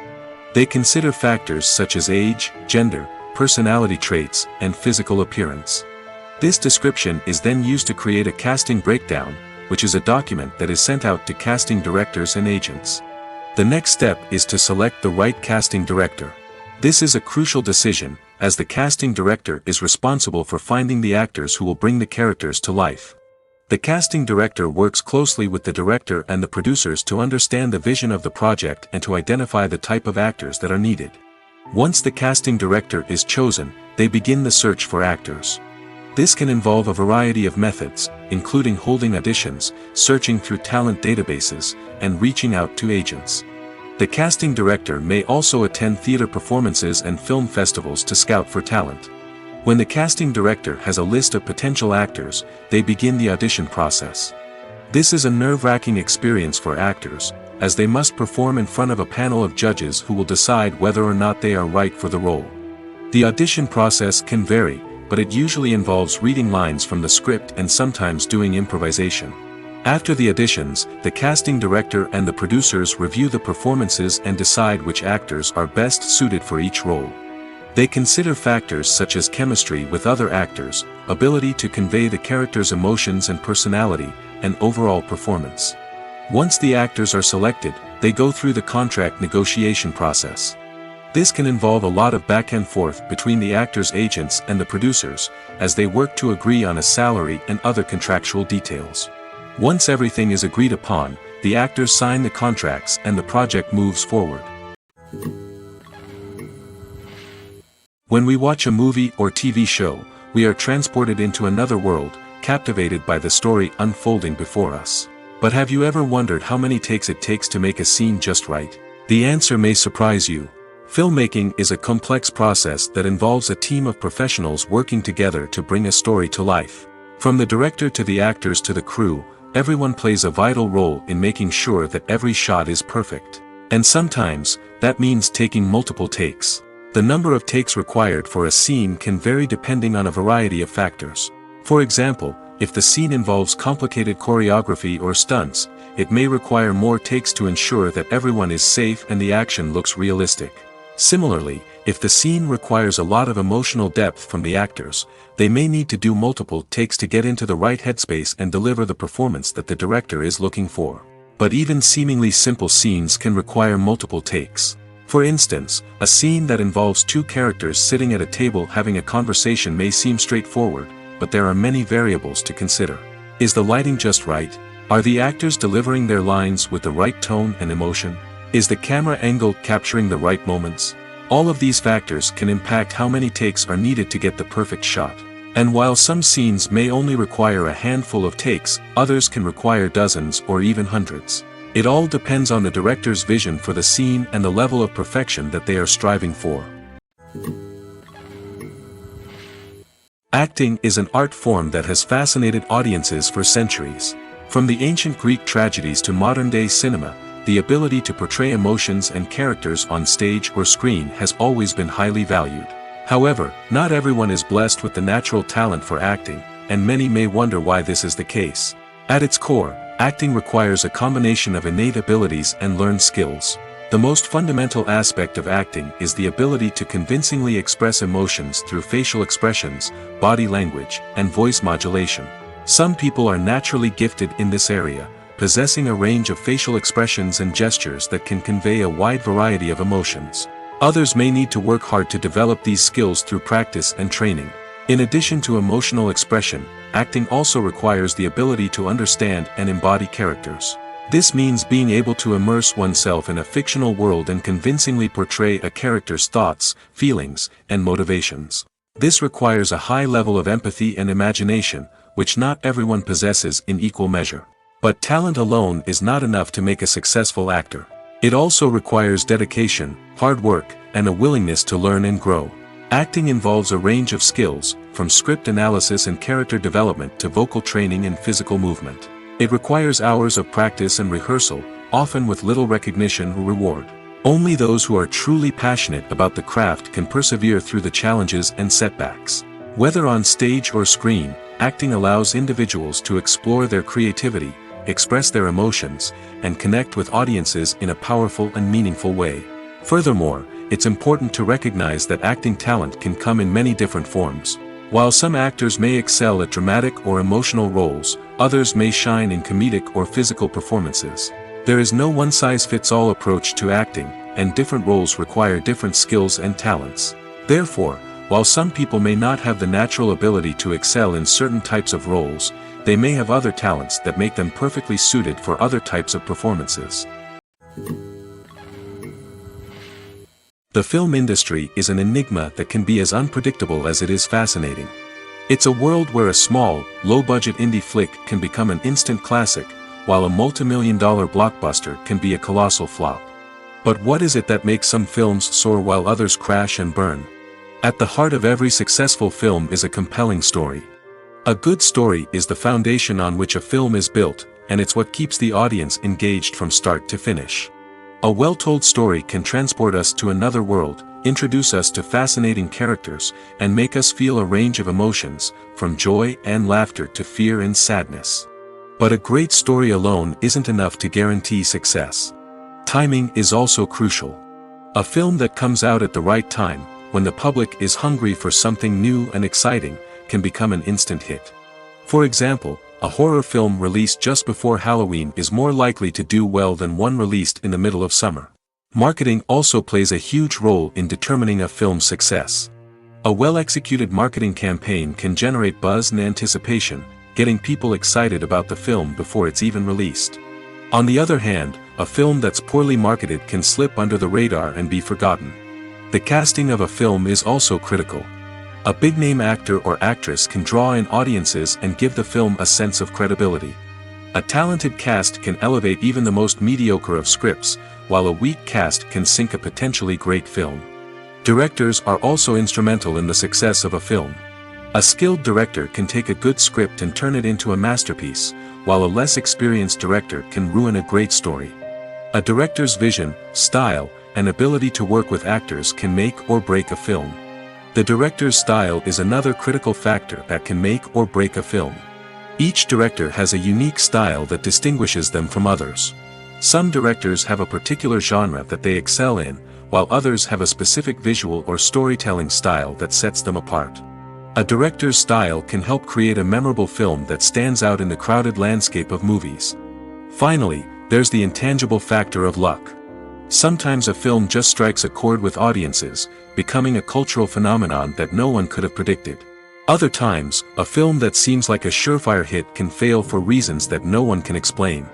They consider factors such as age, gender, personality traits, and physical appearance. This description is then used to create a casting breakdown, which is a document that is sent out to casting directors and agents. The next step is to select the right casting director. This is a crucial decision, as the casting director is responsible for finding the actors who will bring the characters to life. The casting director works closely with the director and the producers to understand the vision of the project and to identify the type of actors that are needed. Once the casting director is chosen, they begin the search for actors. This can involve a variety of methods, including holding auditions, searching through talent databases, and reaching out to agents. The casting director may also attend theater performances and film festivals to scout for talent. When the casting director has a list of potential actors, they begin the audition process. This is a nerve-wracking experience for actors, as they must perform in front of a panel of judges who will decide whether or not they are right for the role. The audition process can vary, but it usually involves reading lines from the script and sometimes doing improvisation. After the auditions, the casting director and the producers review the performances and decide which actors are best suited for each role. They consider factors such as chemistry with other actors, ability to convey the character's emotions and personality, and overall performance. Once the actors are selected, they go through the contract negotiation process. This can involve a lot of back and forth between the actors' agents and the producers, as they work to agree on a salary and other contractual details. Once everything is agreed upon, the actors sign the contracts and the project moves forward. When we watch a movie or TV show, we are transported into another world, captivated by the story unfolding before us. But have you ever wondered how many takes it takes to make a scene just right? The answer may surprise you. Filmmaking is a complex process that involves a team of professionals working together to bring a story to life. From the director to the actors to the crew, everyone plays a vital role in making sure that every shot is perfect. And sometimes, that means taking multiple takes. The number of takes required for a scene can vary depending on a variety of factors. For example, if the scene involves complicated choreography or stunts, it may require more takes to ensure that everyone is safe and the action looks realistic. Similarly, if the scene requires a lot of emotional depth from the actors, they may need to do multiple takes to get into the right headspace and deliver the performance that the director is looking for. But even seemingly simple scenes can require multiple takes. For instance, a scene that involves two characters sitting at a table having a conversation may seem straightforward, but there are many variables to consider. Is the lighting just right? Are the actors delivering their lines with the right tone and emotion? Is the camera angle capturing the right moments? All of these factors can impact how many takes are needed to get the perfect shot. And while some scenes may only require a handful of takes, others can require dozens or even hundreds. It all depends on the director's vision for the scene and the level of perfection that they are striving for. Acting is an art form that has fascinated audiences for centuries. From the ancient Greek tragedies to modern-day cinema, the ability to portray emotions and characters on stage or screen has always been highly valued. However, not everyone is blessed with the natural talent for acting, and many may wonder why this is the case. At its core, acting requires a combination of innate abilities and learned skills. The most fundamental aspect of acting is the ability to convincingly express emotions through facial expressions, body language, and voice modulation. Some people are naturally gifted in this area, possessing a range of facial expressions and gestures that can convey a wide variety of emotions. Others may need to work hard to develop these skills through practice and training. In addition to emotional expression, acting also requires the ability to understand and embody characters. This means being able to immerse oneself in a fictional world and convincingly portray a character's thoughts, feelings, and motivations. This requires a high level of empathy and imagination, which not everyone possesses in equal measure. But talent alone is not enough to make a successful actor. It also requires dedication, hard work, and a willingness to learn and grow. Acting involves a range of skills, from script analysis and character development to vocal training and physical movement. It requires hours of practice and rehearsal, often with little recognition or reward. Only those who are truly passionate about the craft can persevere through the challenges and setbacks. Whether on stage or screen, acting allows individuals to explore their creativity, express their emotions, and connect with audiences in a powerful and meaningful way. Furthermore, it's important to recognize that acting talent can come in many different forms. While some actors may excel at dramatic or emotional roles, others may shine in comedic or physical performances. There is no one-size-fits-all approach to acting, and different roles require different skills and talents. Therefore, while some people may not have the natural ability to excel in certain types of roles, they may have other talents that make them perfectly suited for other types of performances. The film industry is an enigma that can be as unpredictable as it is fascinating. It's a world where a small, low-budget indie flick can become an instant classic, while a multi-million-dollar blockbuster can be a colossal flop. But what is it that makes some films soar while others crash and burn? At the heart of every successful film is a compelling story. A good story is the foundation on which a film is built, and it's what keeps the audience engaged from start to finish. A well-told story can transport us to another world, introduce us to fascinating characters, and make us feel a range of emotions, from joy and laughter to fear and sadness. But a great story alone isn't enough to guarantee success. Timing is also crucial. A film that comes out at the right time, when the public is hungry for something new and exciting, can become an instant hit. For example, a horror film released just before Halloween is more likely to do well than one released in the middle of summer. Marketing also plays a huge role in determining a film's success. A well-executed marketing campaign can generate buzz and anticipation, getting people excited about the film before it's even released. On the other hand, a film that's poorly marketed can slip under the radar and be forgotten. The casting of a film is also critical. A big-name actor or actress can draw in audiences and give the film a sense of credibility. A talented cast can elevate even the most mediocre of scripts, while a weak cast can sink a potentially great film. Directors are also instrumental in the success of a film. A skilled director can take a good script and turn it into a masterpiece, while a less experienced director can ruin a great story. A director's vision, style, and ability to work with actors can make or break a film. The director's style is another critical factor that can make or break a film. Each director has a unique style that distinguishes them from others. Some directors have a particular genre that they excel in, while others have a specific visual or storytelling style that sets them apart. A director's style can help create a memorable film that stands out in the crowded landscape of movies. Finally, there's the intangible factor of luck. Sometimes a film just strikes a chord with audiences, becoming a cultural phenomenon that no one could have predicted. Other times, a film that seems like a surefire hit can fail for reasons that no one can explain.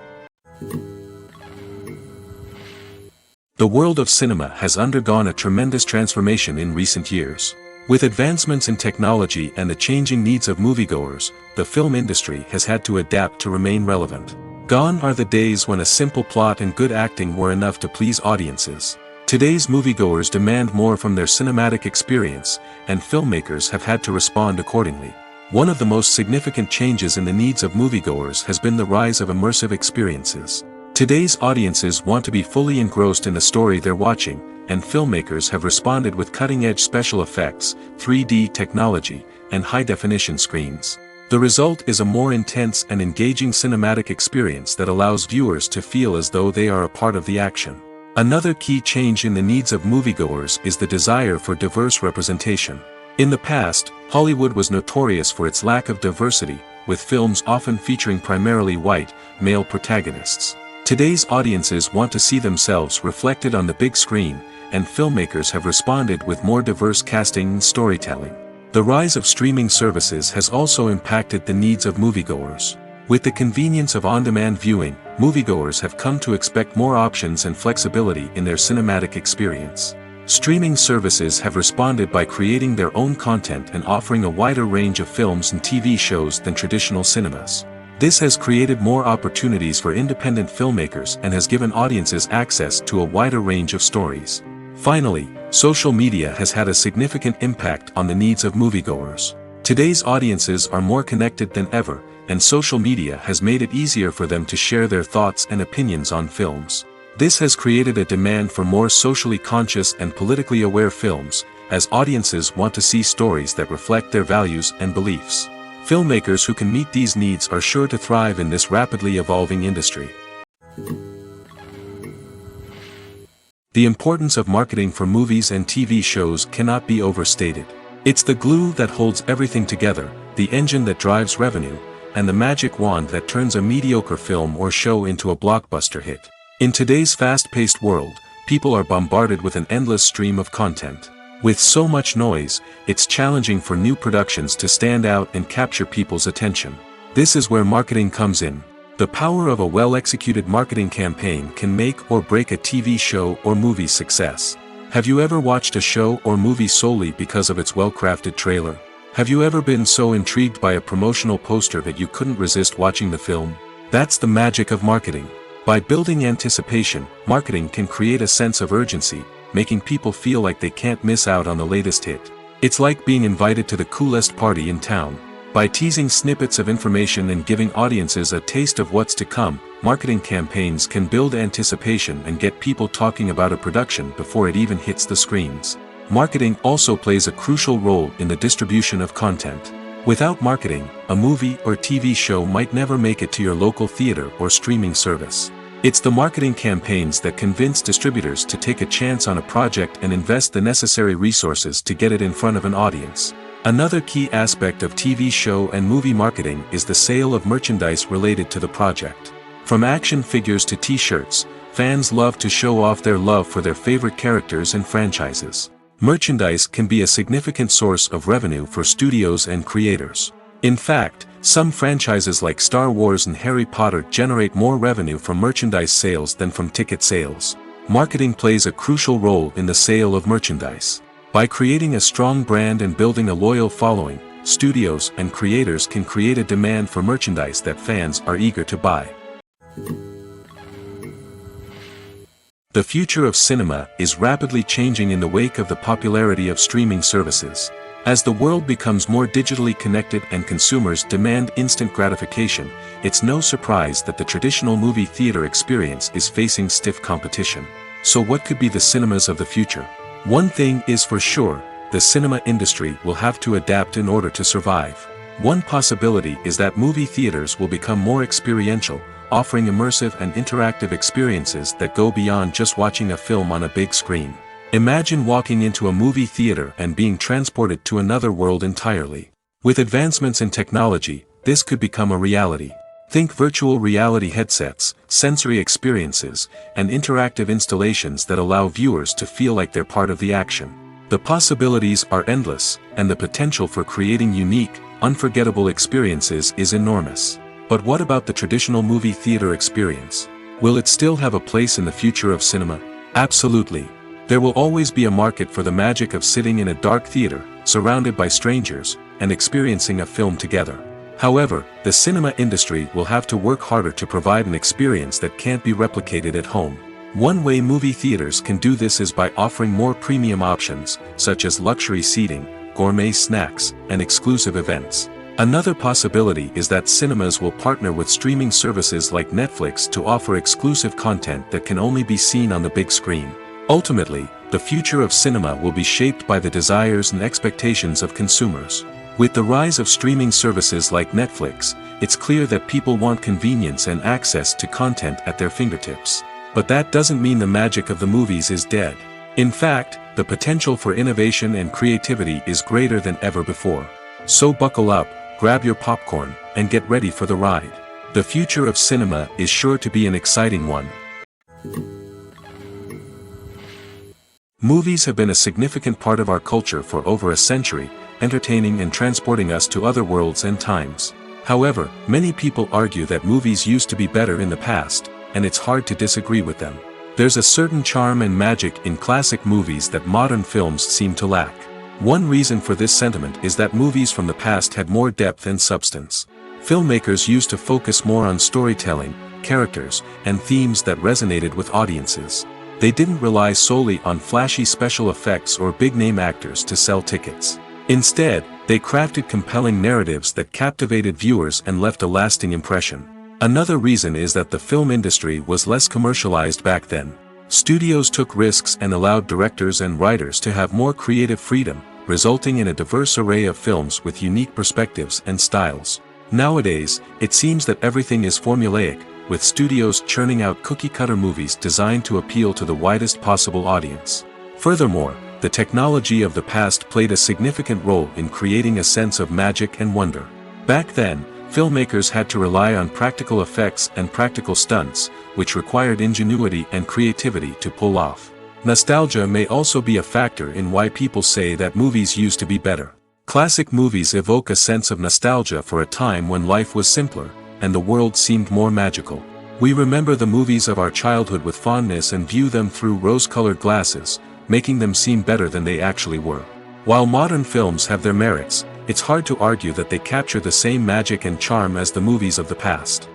The world of cinema has undergone a tremendous transformation in recent years. With advancements in technology and the changing needs of moviegoers, the film industry has had to adapt to remain relevant. Gone are the days when a simple plot and good acting were enough to please audiences. Today's moviegoers demand more from their cinematic experience, and filmmakers have had to respond accordingly. One of the most significant changes in the needs of moviegoers has been the rise of immersive experiences. Today's audiences want to be fully engrossed in the story they're watching, and filmmakers have responded with cutting-edge special effects, 3D technology, and high-definition screens. The result is a more intense and engaging cinematic experience that allows viewers to feel as though they are a part of the action. Another key change in the needs of moviegoers is the desire for diverse representation. In the past, Hollywood was notorious for its lack of diversity, with films often featuring primarily white, male protagonists. Today's audiences want to see themselves reflected on the big screen, and filmmakers have responded with more diverse casting and storytelling. The rise of streaming services has also impacted the needs of moviegoers. With the convenience of on-demand viewing, moviegoers have come to expect more options and flexibility in their cinematic experience. Streaming services have responded by creating their own content and offering a wider range of films and TV shows than traditional cinemas. This has created more opportunities for independent filmmakers and has given audiences access to a wider range of stories. Finally, social media has had a significant impact on the needs of moviegoers. Today's audiences are more connected than ever, and social media has made it easier for them to share their thoughts and opinions on films. This has created a demand for more socially conscious and politically aware films, as audiences want to see stories that reflect their values and beliefs. Filmmakers who can meet these needs are sure to thrive in this rapidly evolving industry. The importance of marketing for movies and TV shows cannot be overstated. It's the glue that holds everything together, the engine that drives revenue, and the magic wand that turns a mediocre film or show into a blockbuster hit. In today's fast-paced world, people are bombarded with an endless stream of content. With so much noise, it's challenging for new productions to stand out and capture people's attention. This is where marketing comes in. The power of a well-executed marketing campaign can make or break a TV show or movie's success. Have you ever watched a show or movie solely because of its well-crafted trailer? Have you ever been so intrigued by a promotional poster that you couldn't resist watching the film? That's the magic of marketing. By building anticipation, marketing can create a sense of urgency, making people feel like they can't miss out on the latest hit. It's like being invited to the coolest party in town. By teasing snippets of information and giving audiences a taste of what's to come, marketing campaigns can build anticipation and get people talking about a production before it even hits the screens. Marketing also plays a crucial role in the distribution of content. Without marketing, a movie or TV show might never make it to your local theater or streaming service. It's the marketing campaigns that convince distributors to take a chance on a project and invest the necessary resources to get it in front of an audience. Another key aspect of TV show and movie marketing is the sale of merchandise related to the project. From action figures to t-shirts, fans love to show off their love for their favorite characters and franchises. Merchandise can be a significant source of revenue for studios and creators. In fact, some franchises like Star Wars and Harry Potter generate more revenue from merchandise sales than from ticket sales. Marketing plays a crucial role in the sale of merchandise. By creating a strong brand and building a loyal following, studios and creators can create a demand for merchandise that fans are eager to buy. The future of cinema is rapidly changing in the wake of the popularity of streaming services. As the world becomes more digitally connected and consumers demand instant gratification, it's no surprise that the traditional movie theater experience is facing stiff competition. So what could be the cinemas of the future? One thing is for sure, the cinema industry will have to adapt in order to survive. One possibility is that movie theaters will become more experiential, offering immersive and interactive experiences that go beyond just watching a film on a big screen. Imagine walking into a movie theater and being transported to another world entirely. With advancements in technology, this could become a reality. Think virtual reality headsets, sensory experiences, and interactive installations that allow viewers to feel like they're part of the action. The possibilities are endless, and the potential for creating unique, unforgettable experiences is enormous. But what about the traditional movie theater experience? Will it still have a place in the future of cinema? Absolutely. There will always be a market for the magic of sitting in a dark theater, surrounded by strangers, and experiencing a film together. However, the cinema industry will have to work harder to provide an experience that can't be replicated at home. One way movie theaters can do this is by offering more premium options, such as luxury seating, gourmet snacks, and exclusive events. Another possibility is that cinemas will partner with streaming services like Netflix to offer exclusive content that can only be seen on the big screen. Ultimately, the future of cinema will be shaped by the desires and expectations of consumers. With the rise of streaming services like Netflix, it's clear that people want convenience and access to content at their fingertips. But that doesn't mean the magic of the movies is dead. In fact, the potential for innovation and creativity is greater than ever before. So buckle up, grab your popcorn, and get ready for the ride. The future of cinema is sure to be an exciting one. Movies have been a significant part of our culture for over a century, entertaining and transporting us to other worlds and times. However, many people argue that movies used to be better in the past, and it's hard to disagree with them. There's a certain charm and magic in classic movies that modern films seem to lack. One reason for this sentiment is that movies from the past had more depth and substance. Filmmakers used to focus more on storytelling, characters, and themes that resonated with audiences. They didn't rely solely on flashy special effects or big-name actors to sell tickets. Instead, they crafted compelling narratives that captivated viewers and left a lasting impression. Another reason is that the film industry was less commercialized back then. Studios took risks and allowed directors and writers to have more creative freedom, resulting in a diverse array of films with unique perspectives and styles. Nowadays, it seems that everything is formulaic, with studios churning out cookie-cutter movies designed to appeal to the widest possible audience. Furthermore, the technology of the past played a significant role in creating a sense of magic and wonder. Back then, filmmakers had to rely on practical effects and practical stunts, which required ingenuity and creativity to pull off. Nostalgia may also be a factor in why people say that movies used to be better. Classic movies evoke a sense of nostalgia for a time when life was simpler, and the world seemed more magical. We remember the movies of our childhood with fondness and view them through rose-colored glasses, making them seem better than they actually were. While modern films have their merits, it's hard to argue that they capture the same magic and charm as the movies of the past.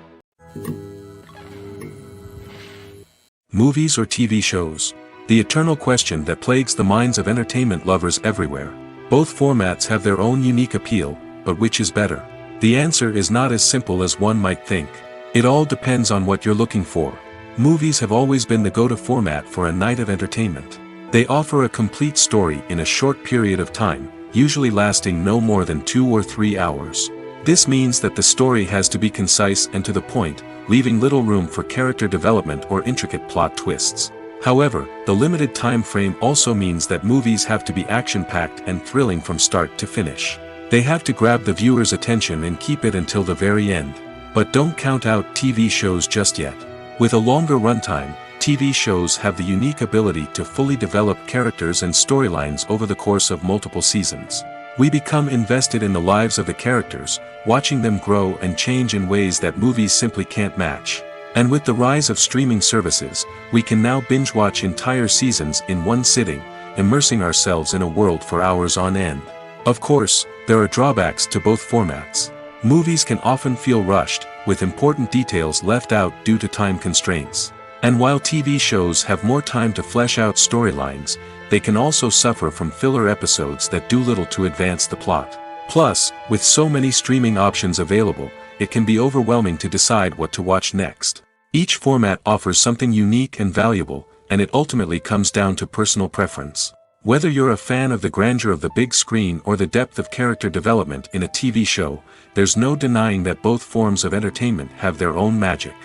Movies or TV shows? The eternal question that plagues the minds of entertainment lovers everywhere. Both formats have their own unique appeal, but which is better? The answer is not as simple as one might think. It all depends on what you're looking for. Movies have always been the go-to format for a night of entertainment. They offer a complete story in a short period of time, usually lasting no more than 2 or 3 hours. This means that the story has to be concise and to the point, leaving little room for character development or intricate plot twists. However, the limited time frame also means that movies have to be action-packed and thrilling from start to finish. They have to grab the viewer's attention and keep it until the very end. But don't count out TV shows just yet. With a longer runtime, TV shows have the unique ability to fully develop characters and storylines over the course of multiple seasons. We become invested in the lives of the characters, watching them grow and change in ways that movies simply can't match. And with the rise of streaming services, we can now binge-watch entire seasons in one sitting, immersing ourselves in a world for hours on end. Of course, there are drawbacks to both formats. Movies can often feel rushed, with important details left out due to time constraints. And while TV shows have more time to flesh out storylines, they can also suffer from filler episodes that do little to advance the plot. Plus, with so many streaming options available, it can be overwhelming to decide what to watch next. Each format offers something unique and valuable, and it ultimately comes down to personal preference. Whether you're a fan of the grandeur of the big screen or the depth of character development in a TV show, there's no denying that both forms of entertainment have their own magic.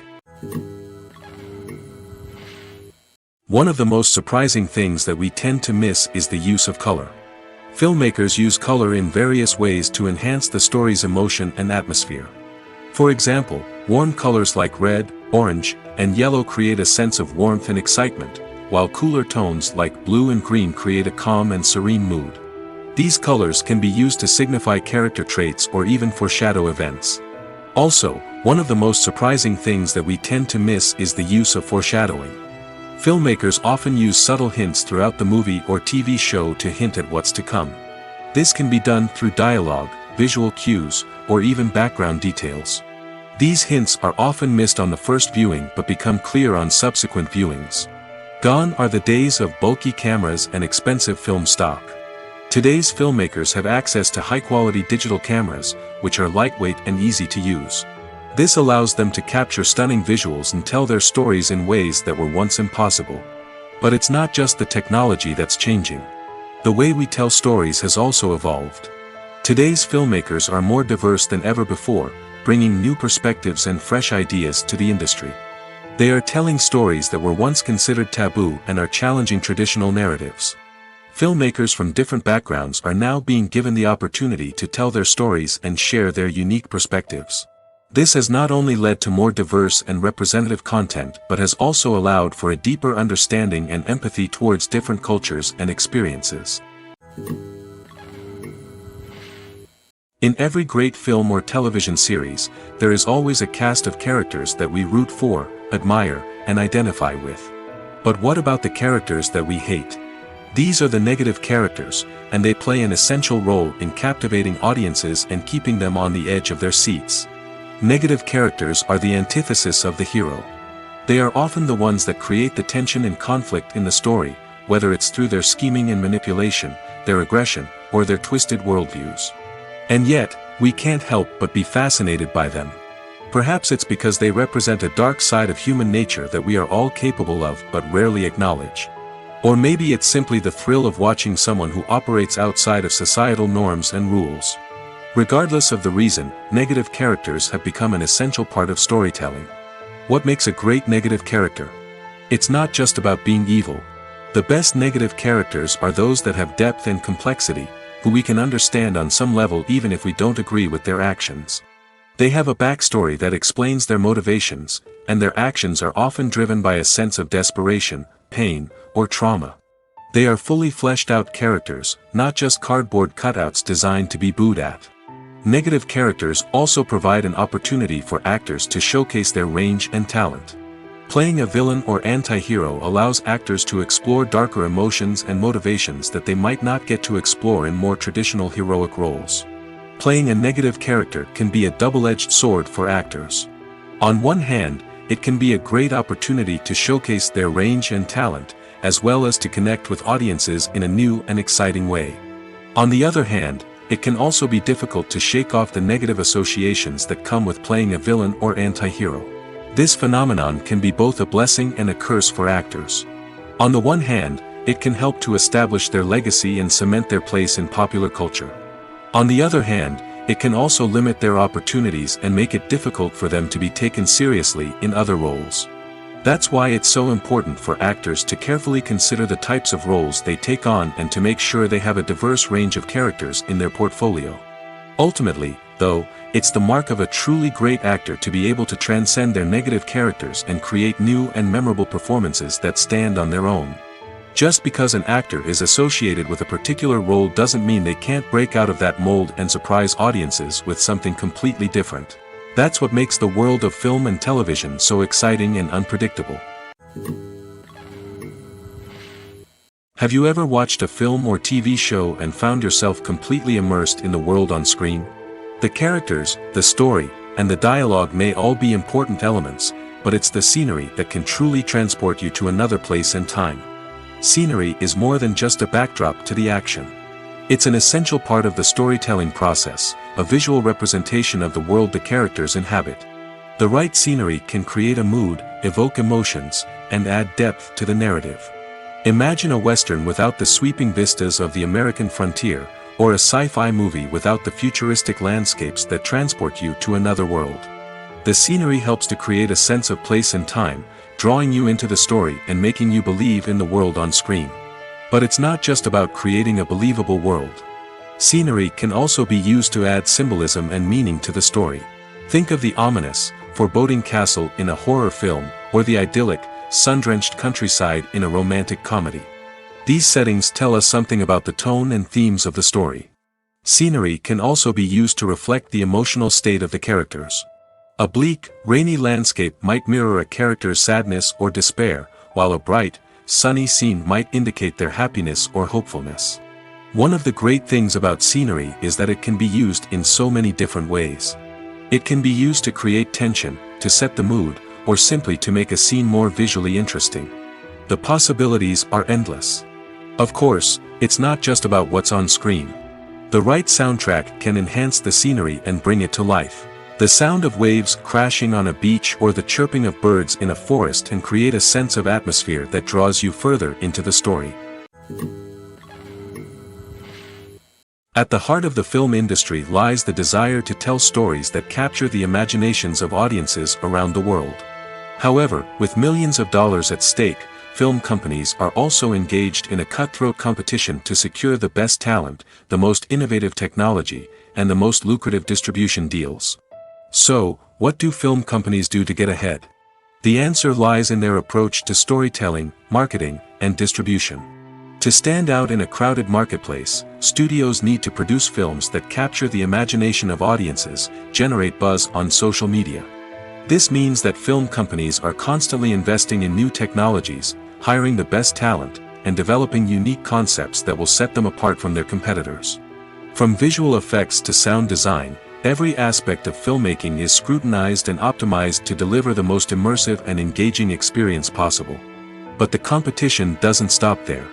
One of the most surprising things that we tend to miss is the use of color. Filmmakers use color in various ways to enhance the story's emotion and atmosphere. For example, warm colors like red, orange, and yellow create a sense of warmth and excitement, while cooler tones like blue and green create a calm and serene mood. These colors can be used to signify character traits or even foreshadow events. Also, one of the most surprising things that we tend to miss is the use of foreshadowing. Filmmakers often use subtle hints throughout the movie or TV show to hint at what's to come. This can be done through dialogue, visual cues, or even background details. These hints are often missed on the first viewing but become clear on subsequent viewings. Gone are the days of bulky cameras and expensive film stock. Today's filmmakers have access to high-quality digital cameras, which are lightweight and easy to use. This allows them to capture stunning visuals and tell their stories in ways that were once impossible. But it's not just the technology that's changing. The way we tell stories has also evolved. Today's filmmakers are more diverse than ever before, bringing new perspectives and fresh ideas to the industry. They are telling stories that were once considered taboo and are challenging traditional narratives. Filmmakers from different backgrounds are now being given the opportunity to tell their stories and share their unique perspectives. This has not only led to more diverse and representative content but has also allowed for a deeper understanding and empathy towards different cultures and experiences. In every great film or television series, there is always a cast of characters that we root for, admire, and identify with. But what about the characters that we hate? These are the negative characters, and they play an essential role in captivating audiences and keeping them on the edge of their seats. Negative characters are the antithesis of the hero. They are often the ones that create the tension and conflict in the story, whether it's through their scheming and manipulation, their aggression, or their twisted worldviews. And yet, we can't help but be fascinated by them. Perhaps it's because they represent a dark side of human nature that we are all capable of but rarely acknowledge. Or maybe it's simply the thrill of watching someone who operates outside of societal norms and rules. Regardless of the reason, negative characters have become an essential part of storytelling. What makes a great negative character? It's not just about being evil. The best negative characters are those that have depth and complexity, who we can understand on some level even if we don't agree with their actions. They have a backstory that explains their motivations, and their actions are often driven by a sense of desperation, pain, or trauma. They are fully fleshed out characters, not just cardboard cutouts designed to be booed at. Negative characters also provide an opportunity for actors to showcase their range and talent. Playing a villain or anti-hero allows actors to explore darker emotions and motivations that they might not get to explore in more traditional heroic roles. Playing a negative character can be a double-edged sword for actors. On one hand, it can be a great opportunity to showcase their range and talent, as well as to connect with audiences in a new and exciting way. On the other hand, it can also be difficult to shake off the negative associations that come with playing a villain or anti-hero. This phenomenon can be both a blessing and a curse for actors. On the one hand, it can help to establish their legacy and cement their place in popular culture. On the other hand, it can also limit their opportunities and make it difficult for them to be taken seriously in other roles. That's why it's so important for actors to carefully consider the types of roles they take on and to make sure they have a diverse range of characters in their portfolio. Ultimately, though, it's the mark of a truly great actor to be able to transcend their negative characters and create new and memorable performances that stand on their own. Just because an actor is associated with a particular role doesn't mean they can't break out of that mold and surprise audiences with something completely different. That's what makes the world of film and television so exciting and unpredictable. Have you ever watched a film or TV show and found yourself completely immersed in the world on screen? The characters, the story, and the dialogue may all be important elements, but it's the scenery that can truly transport you to another place and time. Scenery is more than just a backdrop to the action. It's an essential part of the storytelling process, a visual representation of the world the characters inhabit. The right scenery can create a mood, evoke emotions, and add depth to the narrative. Imagine a Western without the sweeping vistas of the American frontier, or a sci-fi movie without the futuristic landscapes that transport you to another world. The scenery helps to create a sense of place and time, drawing you into the story and making you believe in the world on screen. But it's not just about creating a believable world. Scenery can also be used to add symbolism and meaning to the story. Think of the ominous, foreboding castle in a horror film, or the idyllic, sun-drenched countryside in a romantic comedy. These settings tell us something about the tone and themes of the story. Scenery can also be used to reflect the emotional state of the characters. A bleak, rainy landscape might mirror a character's sadness or despair, while a bright, sunny scene might indicate their happiness or hopefulness. One of the great things about scenery is that it can be used in so many different ways. It can be used to create tension, to set the mood, or simply to make a scene more visually interesting. The possibilities are endless. Of course, it's not just about what's on screen. The right soundtrack can enhance the scenery and bring it to life. The sound of waves crashing on a beach or the chirping of birds in a forest can create a sense of atmosphere that draws you further into the story. At the heart of the film industry lies the desire to tell stories that capture the imaginations of audiences around the world. However, with millions of dollars at stake, film companies are also engaged in a cutthroat competition to secure the best talent, the most innovative technology, and the most lucrative distribution deals. So, what do film companies do to get ahead? The answer lies in their approach to storytelling, marketing, and distribution. To stand out in a crowded marketplace, studios need to produce films that capture the imagination of audiences, generate buzz on social media. This means that film companies are constantly investing in new technologies, hiring the best talent, and developing unique concepts that will set them apart from their competitors. From visual effects to sound design, every aspect of filmmaking is scrutinized and optimized to deliver the most immersive and engaging experience possible. But the competition doesn't stop there.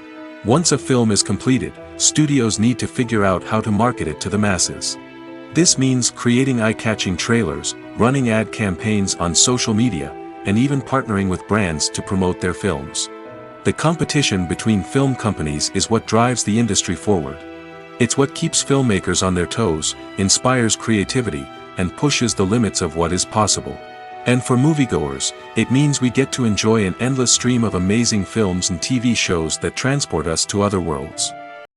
Once a film is completed, studios need to figure out how to market it to the masses. This means creating eye-catching trailers, running ad campaigns on social media, and even partnering with brands to promote their films. The competition between film companies is what drives the industry forward. It's what keeps filmmakers on their toes, inspires creativity, and pushes the limits of what is possible. And for moviegoers, it means we get to enjoy an endless stream of amazing films and TV shows that transport us to other worlds.